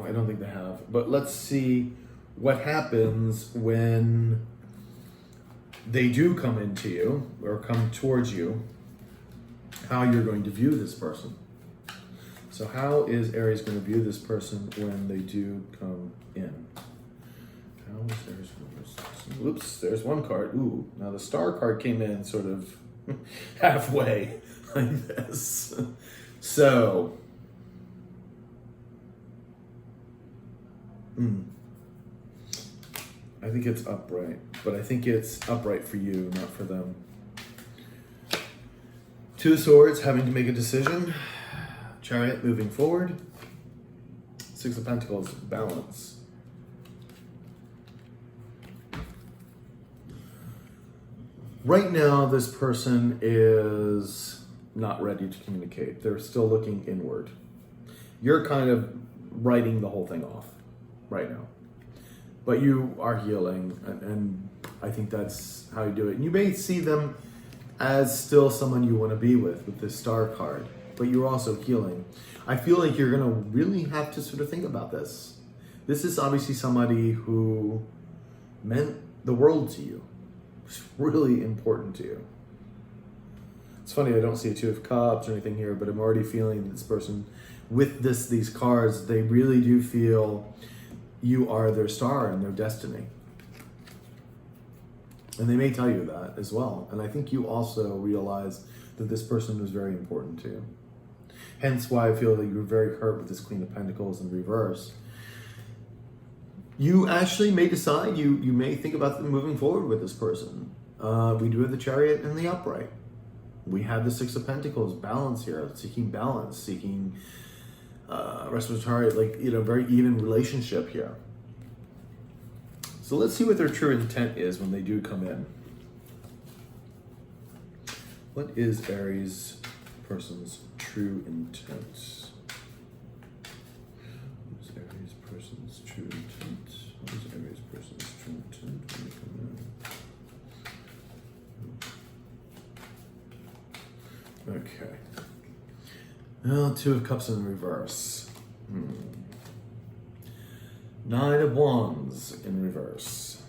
[SPEAKER 1] I don't think they have. But let's see what happens when they do come into you or come towards you, how you're going to view this person. So how is Aries going to view this person when they do come in? How is Aries going to view this person? Oops, there's one card. Ooh, now the star card came in sort of halfway like this. So, I think it's upright, but I think it's upright for you, not for them. Two of Swords, having to make a decision. Chariot, moving forward. Six of Pentacles, balance. Right now, this person is not ready to communicate. They're still looking inward. You're kind of writing the whole thing off right now. But you are healing, and I think that's how you do it. And you may see them as still someone you want to be with this star card, but you're also healing. I feel like you're going to really have to sort of think about this. This is obviously somebody who meant the world to you. It's really important to you. It's funny, I don't see a Two of Cups or anything here, but I'm already feeling this person with these cards, they really do feel you are their star and their destiny. And they may tell you that as well. And I think you also realize that this person was very important to you. Hence why I feel that you were very hurt with this Queen of Pentacles in reverse. You actually may decide, you may think about moving forward with this person. We do have the Chariot and the upright. We have the Six of Pentacles, balance here, seeking balance, seeking respiratory, very even relationship here. So let's see what their true intent is when they do come in. What is Aries person's true intent? What is Aries person's true intent? What is Aries person's true intent when they come in? Okay. Well, Two of Cups in reverse. Nine of Wands in reverse.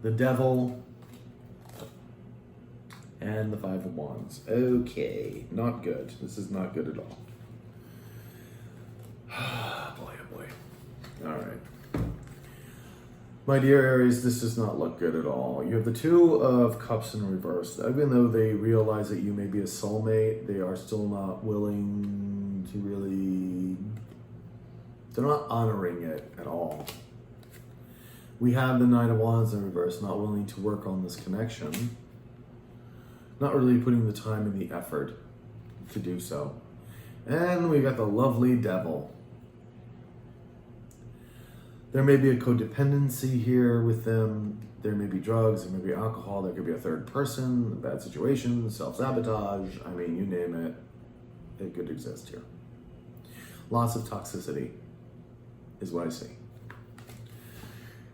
[SPEAKER 1] The Devil and the Five of Wands. Okay, not good. This is not good at all. Boy, oh boy. All right. My dear Aries, this does not look good at all. You have the Two of Cups in reverse. Even though they realize that you may be a soulmate, they are still not willing to really... They're not honoring it at all. We have the Nine of Wands in reverse, not willing to work on this connection. Not really putting the time and the effort to do so. And we got the lovely Devil. There may be a codependency here with them. There may be drugs, there may be alcohol, there could be a third person, a bad situation, self-sabotage. I mean, you name it, it could exist here. Lots of toxicity is what I see.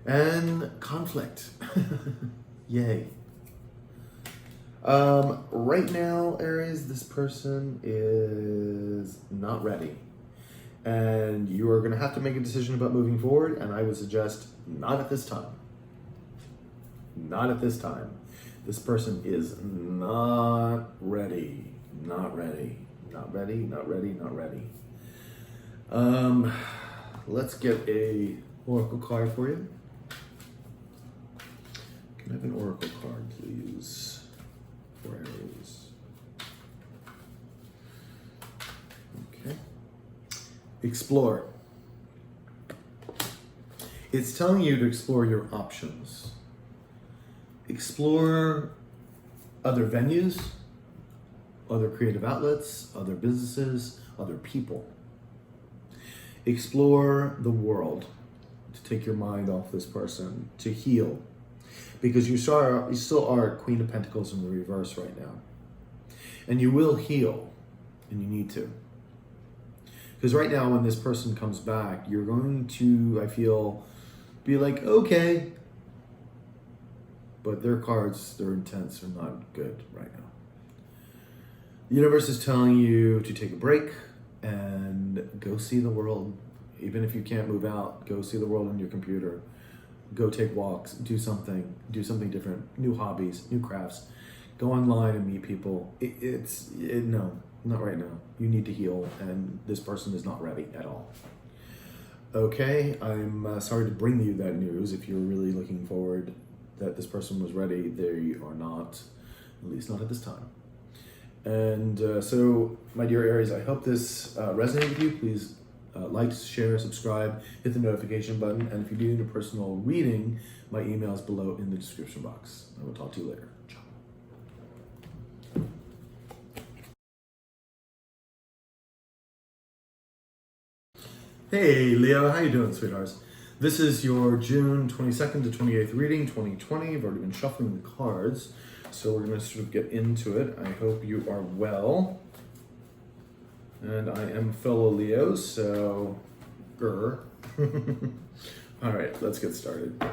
[SPEAKER 1] And conflict. Yay. Right now, Aries, this person is not ready. And you are going to have to make a decision about moving forward, and I would suggest not at this time. Not at this time. This person is not ready. Not ready. Not ready, not ready, not ready. Let's get a oracle card for you. Can I have an oracle card, please? for Aries. Okay. Explore. It's telling you to explore your options. Explore other venues, other creative outlets, other businesses, other people. Explore the world to take your mind off this person, to heal. Because you still are Queen of Pentacles in the reverse right now. And you will heal, and you need to. Because right now when this person comes back, you're going to, I feel, be like, okay. But their cards, their intents are not good right now. The universe is telling you to take a break and go see the world. Even if you can't move out, go see the world on your computer. Go take walks, do something different, new hobbies, new crafts. Go online and meet people. No, not right now. You need to heal, and this person is not ready at all. Okay, I'm sorry to bring you that news. If you're really looking forward that this person was ready, they are not, at least not at this time. And so, my dear Aries, I hope this resonated with you. Please like, share, subscribe, hit the notification button. And if you do need a personal reading, my email is below in the description box. I will talk to you later. Ciao. Hey Leo, how you doing, sweethearts? This is your June 22nd to 28th reading, 2020. I've already been shuffling the cards, so we're going to sort of get into it. I hope you are well. And I am a fellow Leo, so... All right, let's get started.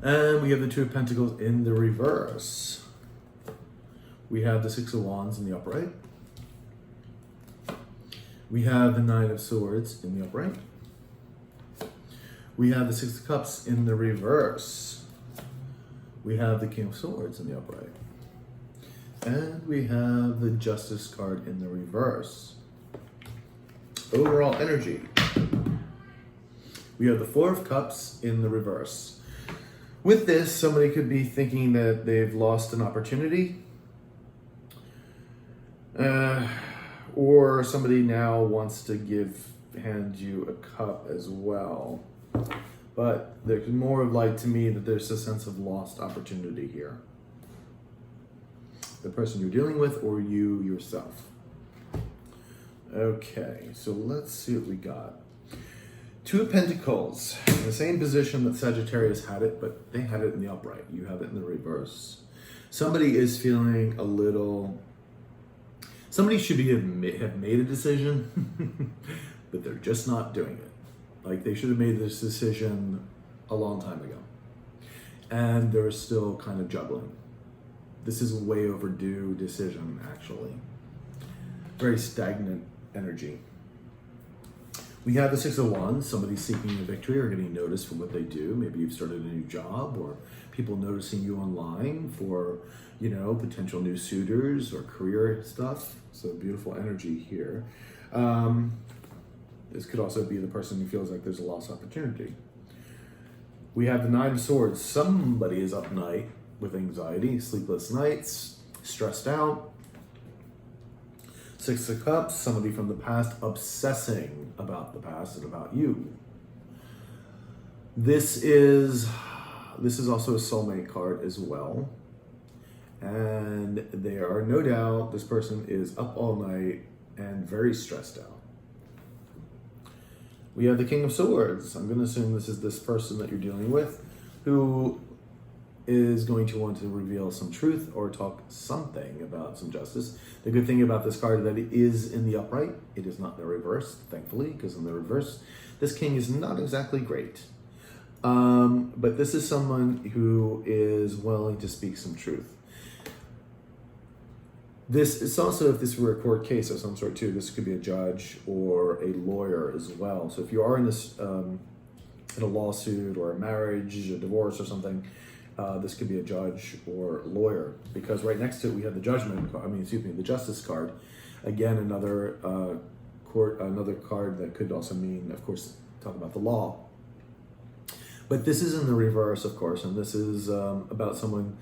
[SPEAKER 1] And we have the Two of Pentacles in the reverse. We have the Six of Wands in the upright. We have the Nine of Swords in the upright. We have the Six of Cups in the reverse. We have the King of Swords in the upright. And we have the Justice card in the reverse. Overall energy. We have the Four of Cups in the reverse. With this, somebody could be thinking that they've lost an opportunity. Or somebody now wants to hand you a cup as well. But there's more of like, to me, that there's a sense of lost opportunity here. The person you're dealing with or you yourself. Okay, so let's see what we got. Two of Pentacles, in the same position that Sagittarius had it, but they had it in the upright. You have it in the reverse. Somebody is feeling a little... Somebody should have made a decision, but they're just not doing it. Like, they should have made this decision a long time ago. And they're still kind of juggling. This is a way overdue decision, actually. Very stagnant energy. We have the Six of Wands, somebody seeking a victory or getting noticed for what they do. Maybe you've started a new job, or people noticing you online for, you know, potential new suitors or career stuff. So beautiful energy here. This could also be the person who feels like there's a lost opportunity. We have the Nine of Swords. Somebody is up night with anxiety, sleepless nights, stressed out. Six of Cups, somebody from the past obsessing about the past and about you. This is also a soulmate card as well. And they are, no doubt, this person is up all night and very stressed out. We have the King of Swords. I'm going to assume this is this person that you're dealing with who is going to want to reveal some truth or talk something about some justice. The good thing about this card is that it is in the upright. It is not in the reverse, thankfully, because in the reverse, this king is not exactly great. But this is someone who is willing to speak some truth. This is also, if this were a court case of some sort too, this could be a judge or a lawyer as well. So if you are in this, in a lawsuit or a marriage, a divorce or something, this could be a judge or lawyer, because right next to it we have the the Justice card. Again, another card that could also mean, of course, talk about the law. But this is in the reverse, of course, and this is about someone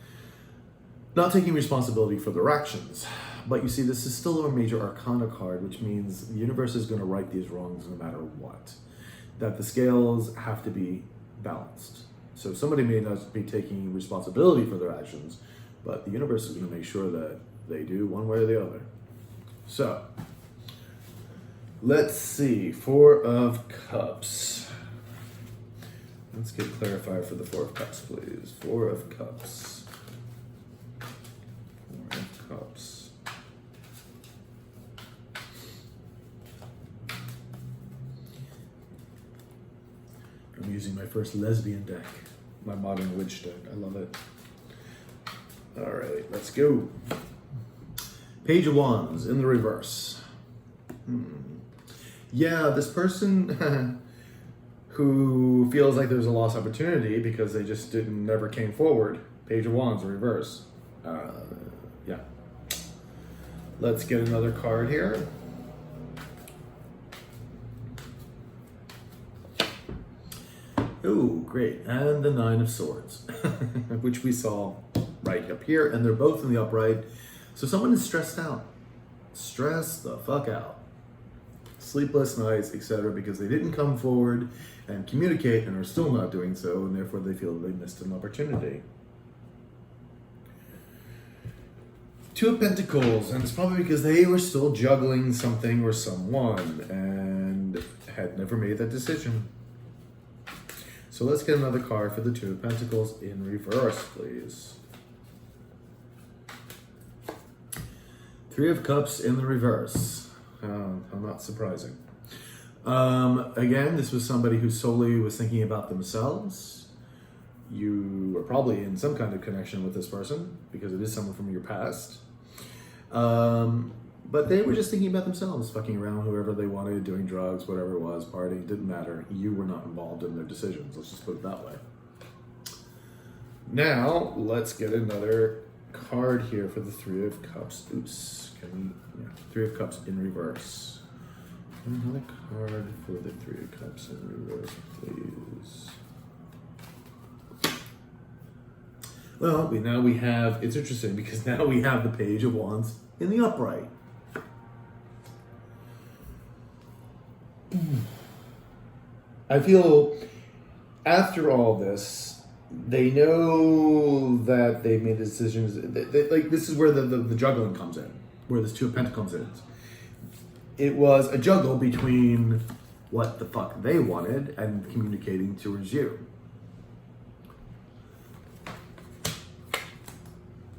[SPEAKER 1] Not taking responsibility for their actions. But you see, this is still a major arcana card, which means the universe is going to right these wrongs no matter what. That the scales have to be balanced. So somebody may not be taking responsibility for their actions, but the universe is going to make sure that they do one way or the other. So, let's see. Four of Cups. Let's get clarified for the Four of Cups, please. Four of Cups. Four of Cups. I'm using my first lesbian deck. My modern witch deck. I love it. All right, let's go. Page of Wands in the reverse. Yeah, this person who feels like there's a lost opportunity because they just never came forward. Page of Wands in reverse. Yeah. Let's get another card here. Oh, great. And the Nine of Swords, which we saw right up here. And they're both in the upright. So someone is stressed out. Stressed the fuck out. Sleepless nights, etc. because they didn't come forward and communicate and are still not doing so. And therefore they feel they missed an opportunity. Two of Pentacles. And it's probably because they were still juggling something or someone and had never made that decision. So let's get another card for the Two of Pentacles in reverse, please. Three of Cups in the reverse. Not surprising. Again, this was somebody who solely was thinking about themselves. You were probably in some kind of connection with this person because it is someone from your past. But they were just thinking about themselves, fucking around whoever they wanted, doing drugs, whatever it was, partying, didn't matter. You were not involved in their decisions. Let's just put it that way. Now, let's get another card here for the Three of Cups. Oops. Three of Cups in reverse. Another card for the Three of Cups in reverse, please. Well, now we have, it's interesting because now we have the Page of Wands in the upright. I feel after all this, they know that they've made decisions. Like this is where the juggling comes in, where this Two of Pentacles is. It was a juggle between what the fuck they wanted and communicating towards you.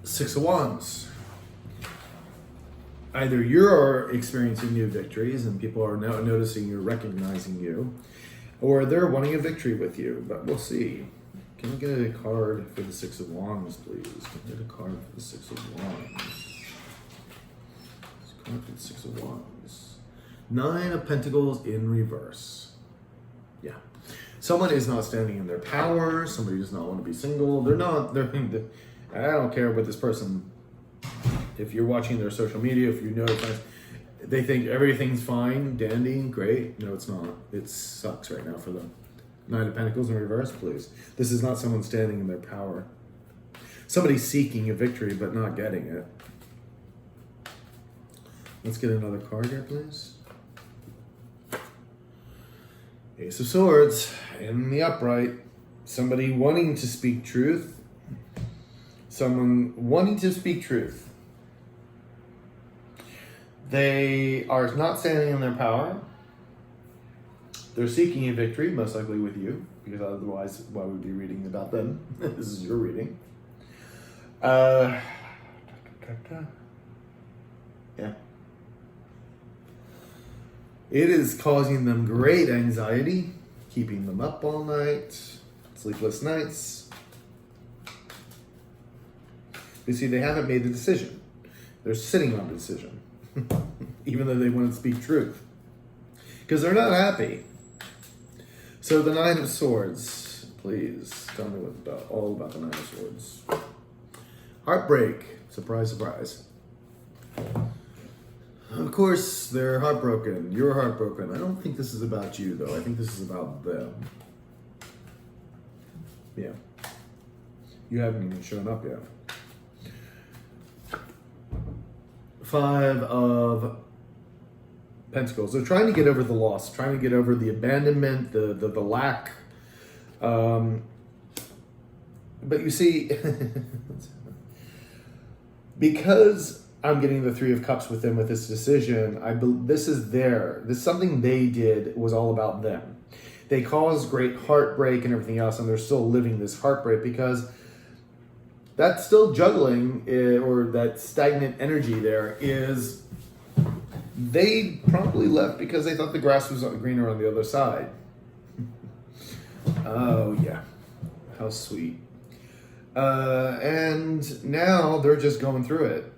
[SPEAKER 1] Six of Wands. Either you're experiencing new victories and people are now noticing you, recognizing you, or they're wanting a victory with you, but we'll see. Can we get a card for the Six of Wands, please? Can we get a card for the Six of Wands? Let's card for the Six of Wands. Nine of Pentacles in reverse. Yeah. Someone is not standing in their power. Somebody does not want to be single. I don't care what this person, if you're watching their social media, if you know, they think everything's fine, dandy, great. No, it's not. It sucks right now for them. Nine of Pentacles in reverse, please. This is not someone standing in their power. Somebody's seeking a victory but not getting it. Let's get another card here, please. Ace of Swords in the upright. Somebody wanting to speak truth. Someone wanting to speak truth. They are not standing in their power. They're seeking a victory, most likely with you, because otherwise, why would we be reading about them? This is your reading. Yeah. It is causing them great anxiety, keeping them up all night, sleepless nights. You see, they haven't made the decision. They're sitting on the decision, even though they want to speak truth, because they're not happy. So the Nine of Swords, please tell me all about the Nine of Swords. Heartbreak, surprise, surprise. Of course, they're heartbroken. You're heartbroken. I don't think this is about you, though. I think this is about them. Yeah. You haven't even shown up yet. Five of Pentacles. They're trying to get over the loss, trying to get over the abandonment, the lack. But you see, because I'm getting the Three of Cups with them with this decision, this is something they did was all about them. They caused great heartbreak and everything else, and they're still living this heartbreak because that's still juggling, or that stagnant energy there is, they probably left because they thought the grass was greener on the other side. Oh, yeah. How sweet. And now they're just going through it.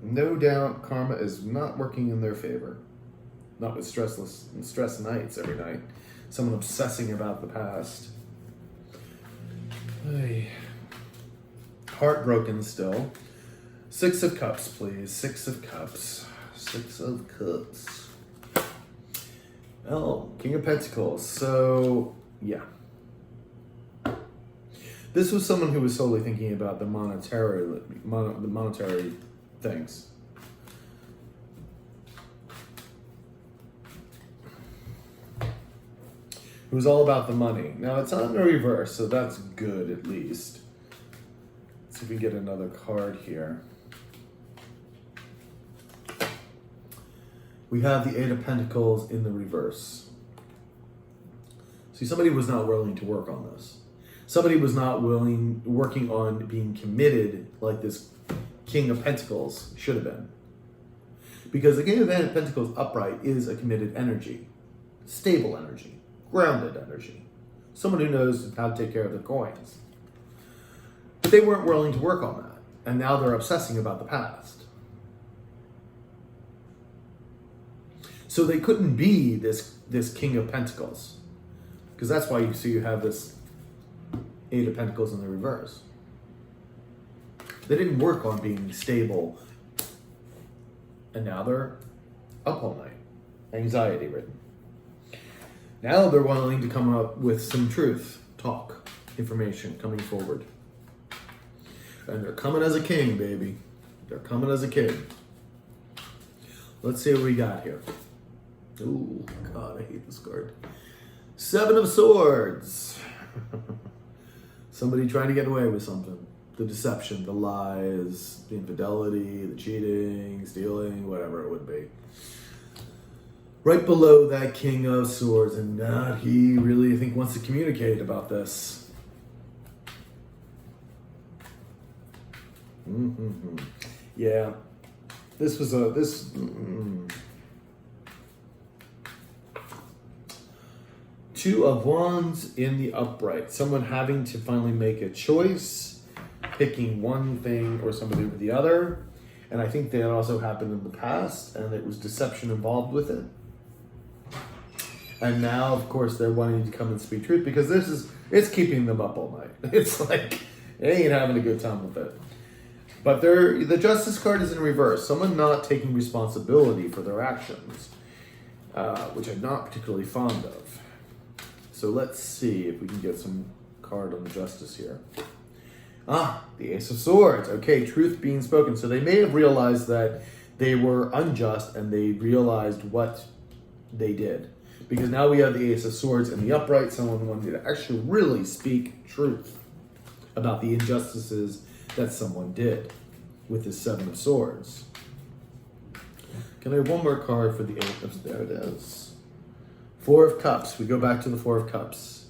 [SPEAKER 1] No doubt karma is not working in their favor. Not with stress nights every night. Someone obsessing about the past. Ay. Heartbroken still. Six of Cups, please. Six of Cups. Six of Cups. Oh, King of Pentacles. So, yeah. This was someone who was solely thinking about the monetary things. It was all about the money. Now, it's on the reverse, so that's good at least. Let's see if we get another card here. We have the Eight of Pentacles in the reverse. See, somebody was not willing to work on this. Somebody was not working on being committed like this King of Pentacles should have been. Because the King of Pentacles upright is a committed energy. Stable energy. Grounded energy. Someone who knows how to take care of their coins. But they weren't willing to work on that. And now they're obsessing about the past. So they couldn't be this King of Pentacles. Because that's why you have this Eight of Pentacles in the reverse. They didn't work on being stable. And now they're up all night. Anxiety ridden. Now they're willing to come up with some truth, talk, information coming forward. And they're coming as a king, baby. They're coming as a king. Let's see what we got here. Ooh, God, I hate this card. Seven of Swords. Somebody trying to get away with something. The deception, the lies, the infidelity, the cheating, stealing, whatever it would be. Right below that King of Swords, and not he really, I think, wants to communicate about this. Yeah, this was Two of Wands in the upright. Someone having to finally make a choice, picking one thing or somebody over the other. And I think that also happened in the past, and it was deception involved with it. And now, of course, they're wanting to come and speak truth because it's keeping them up all night. It's like, they ain't having a good time with it. But the Justice card is in reverse. Someone not taking responsibility for their actions, which I'm not particularly fond of. So let's see if we can get some card on the Justice here. The Ace of Swords. Okay, truth being spoken. So they may have realized that they were unjust and they realized what they did. Because now we have the Ace of Swords in the upright. Someone wanted to actually really speak truth about the injustices that someone did with this Seven of Swords. Can I have one more card for the Eight of... There it is. Four of Cups. We go back to the Four of Cups.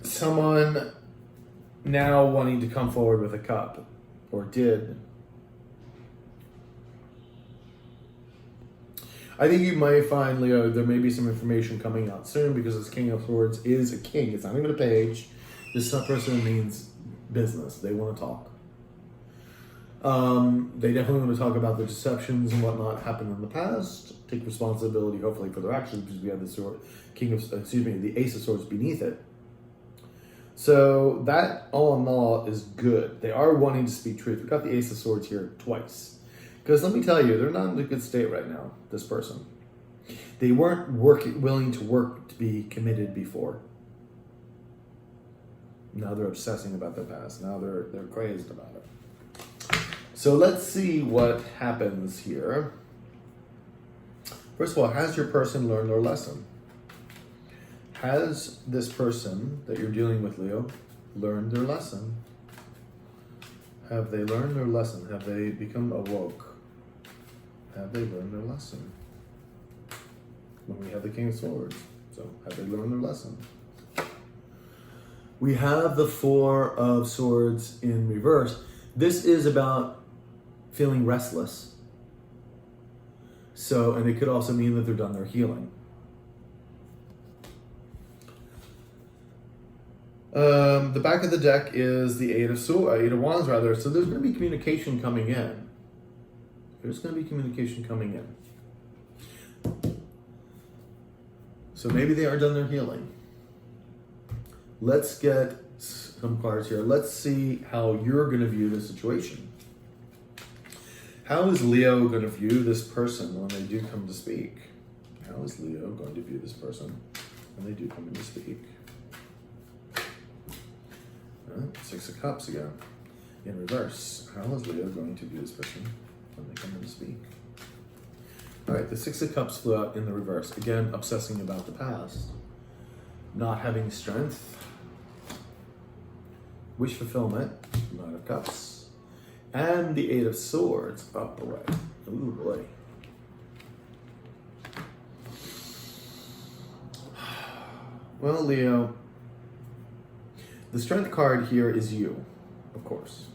[SPEAKER 1] Someone now wanting to come forward with a cup. Or did. I think you might find, Leo, there may be some information coming out soon because this King of Swords is a king. It's not even a page. This person means business. They want to talk. They definitely want to talk about the deceptions and whatnot happened in the past. Take responsibility, hopefully, for their actions because we have the Ace of Swords beneath it. So that, all in all, is good. They are wanting to speak truth. We've got the Ace of Swords here twice. Because let me tell you, they're not in a good state right now, this person. They weren't willing to work to be committed before. Now they're obsessing about the past. Now they're crazed about it. So let's see what happens here. First of all, has your person learned their lesson? Has this person that you're dealing with, Leo, learned their lesson? Have they learned their lesson? Have they become awoke? Have they learned their lesson? When we have the King of Swords. So, have they learned their lesson? We have the Four of Swords in reverse. This is about feeling restless. So, and it could also mean that they're done their healing. The back of the deck is the Eight of Wands, rather. So there's going to be communication coming in. There's going to be communication coming in. So maybe they are done their healing. Let's get some cards here. Let's see how you're going to view the situation. How is Leo going to view this person when they do come to speak? How is Leo going to view this person when they do come in to speak? Six of Cups again. In reverse. How is Leo going to view this person when they come in to speak? Alright, the Six of Cups flew out in the reverse. Again, obsessing about the past. Not having strength. Wish fulfillment. Nine of Cups. And the Eight of Swords upright. Ooh, boy. Well, Leo, the Strength card here is you, of course.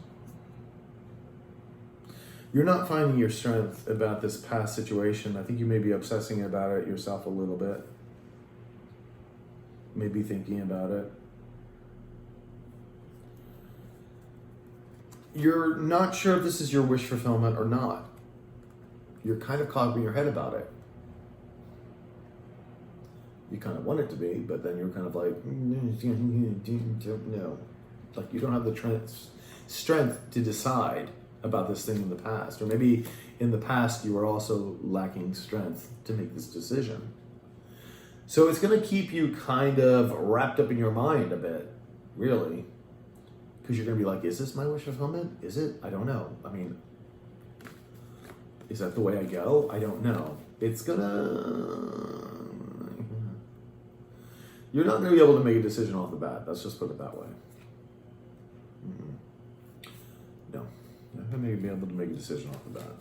[SPEAKER 1] You're not finding your strength about this past situation. I think you may be obsessing about it yourself a little bit. Maybe thinking about it. You're not sure if this is your wish fulfillment or not. You're kind of caught in your head about it. You kind of want it to be, but then you're kind of like, no. Like you don't have the strength to decide about this thing in the past. Or maybe in the past you were also lacking strength to make this decision. So it's going to keep you kind of wrapped up in your mind a bit, really. Because you're going to be like, is this my wish fulfillment? Is it? I don't know. I mean, is that the way I go? I don't know. It's going to... You're not going to be able to make a decision off the bat. Let's just put it that way. No. You're not going to be able to make a decision off the bat.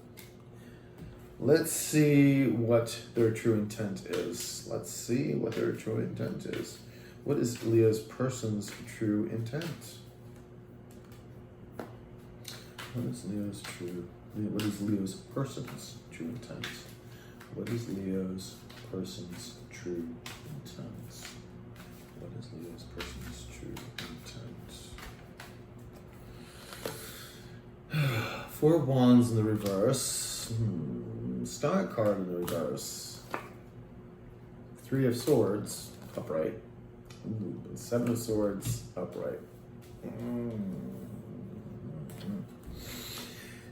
[SPEAKER 1] Let's see what their true intent is. Let's see what their true intent is. What is Leo's person's true intent? What is Leo's person's true intent? What is Leo's person's true intent? What is Leo's person's true intent? Four of Wands in the reverse. Star card in the reverse. Three of Swords upright. Seven of Swords upright.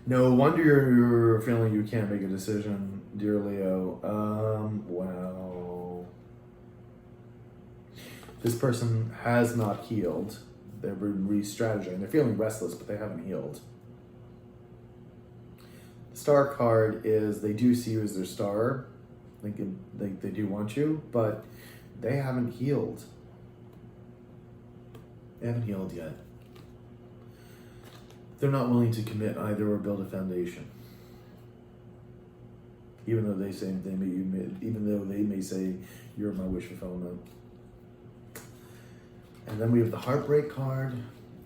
[SPEAKER 1] No wonder you're feeling you can't make a decision, dear Leo. Well, this person has not healed. They're re-strategizing. They're feeling restless, but they haven't healed. The Star card is they do see you as their star. They do want you, but they haven't healed. They haven't healed yet. They're not willing to commit either or build a foundation. Even though they say even though they may say you're my wish fulfillment. And then we have the Heartbreak card.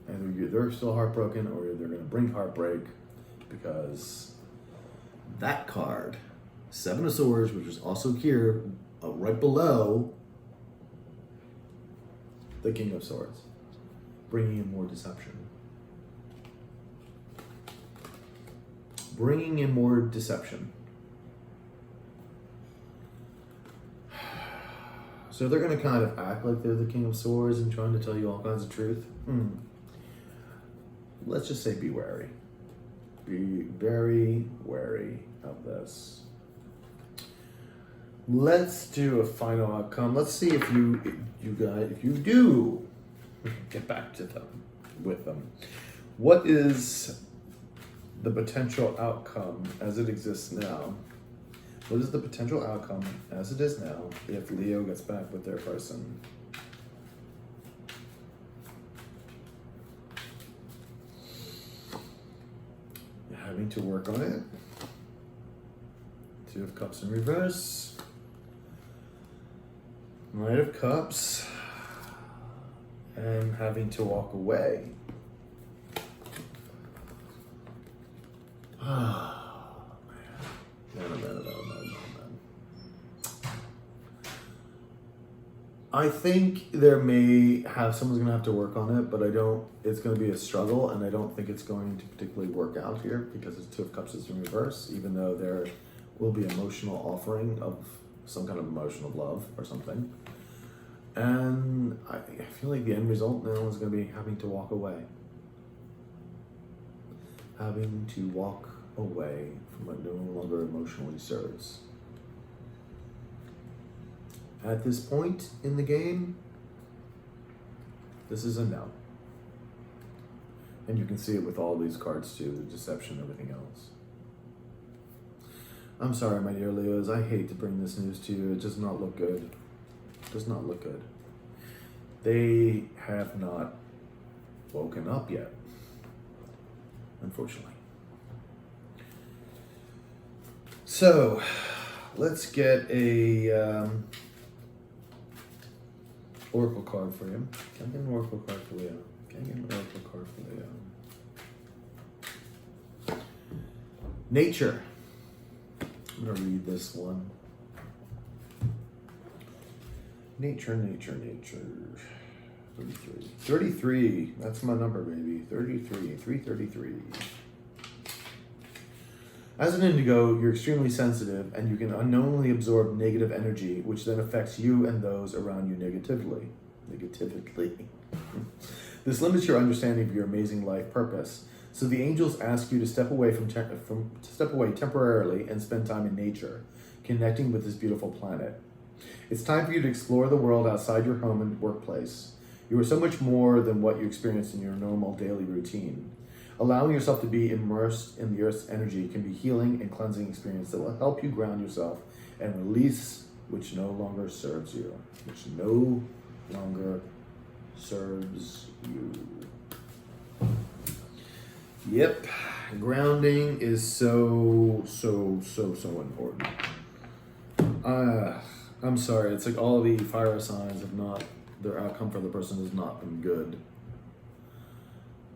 [SPEAKER 1] Either they're still heartbroken or they're going to bring heartbreak, because that card, Seven of Swords, which is also here, right below the King of Swords, bringing in more deception. Bringing in more deception. So they're going to kind of act like they're the King of Swords and trying to tell you all kinds of truth. Let's just say be wary. Be very wary of this. Let's do a final outcome. Let's see if you do get back to them with them. What is the potential outcome as it exists now? What is the potential outcome as it is now if Leo gets back with their person? Having to work on it. Two of Cups in reverse. Knight of Cups. And having to walk away. Oh, man. I think someone's gonna have to work on it, but it's gonna be a struggle, and I don't think it's going to particularly work out here because it's Two of Cups is in reverse, even though there will be emotional offering of some kind of emotional love or something. And I feel like the end result now is gonna be having to walk away. Having to walk away from what no longer emotionally serves. At this point in the game, this is a no. And you can see it with all these cards too, the deception and everything else. I'm sorry, my dear Leos, I hate to bring this news to you. It does not look good. It does not look good. They have not woken up yet, unfortunately. So, let's get a oracle card for you. Can I get an oracle card for Leo? Can I get an oracle card for Leo? Nature. I'm going to read this one. Nature. 33. 33. That's my number, baby. 33. 333. As an indigo, you're extremely sensitive and you can unknowingly absorb negative energy, which then affects you and those around you negatively. This limits your understanding of your amazing life purpose. So the angels ask you to step away temporarily and spend time in nature, connecting with this beautiful planet. It's time for you to explore the world outside your home and workplace. You are so much more than what you experience in your normal daily routine. Allowing yourself to be immersed in the Earth's energy can be healing and cleansing experience that will help you ground yourself and release which no longer serves you. Which no longer serves you. Yep, grounding is so important. I'm sorry, it's like all the fire signs have not, their outcome for the person has not been good.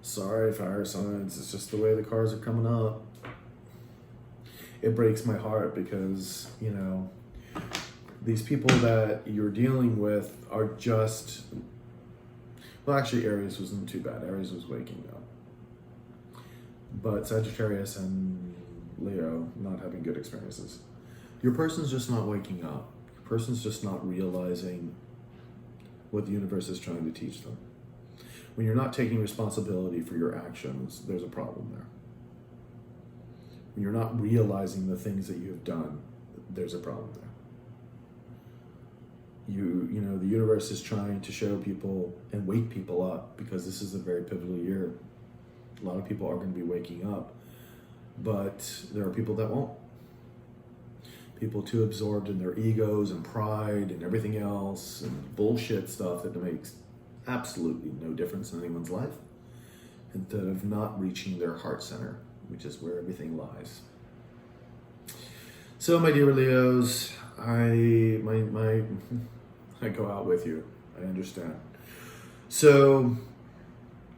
[SPEAKER 1] Sorry, fire signs, it's just the way the cards are coming up. It breaks my heart because, you know, these people that you're dealing with are just, well, actually Aries wasn't too bad. Aries was waking up. But Sagittarius and Leo not having good experiences. Your person's just not waking up. Your person's just not realizing what the universe is trying to teach them. When you're not taking responsibility for your actions, there's a problem there. When you're not realizing the things that you have done, there's a problem there. You know, the universe is trying to show people and wake people up because this is a very pivotal year. A lot of people are going to be waking up, but there are people that won't. People too absorbed in their egos and pride and everything else and bullshit stuff that makes absolutely no difference in anyone's life, instead of not reaching their heart center, which is where everything lies. So, my dear Leos, I go out with you. I understand. So,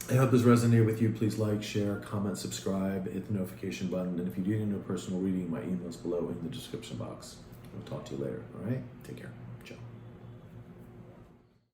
[SPEAKER 1] I hope this resonated with you. Please like, share, comment, subscribe, hit the notification button, and if you do need a personal reading, my email is below in the description box. I'll talk to you later. All right? Take care.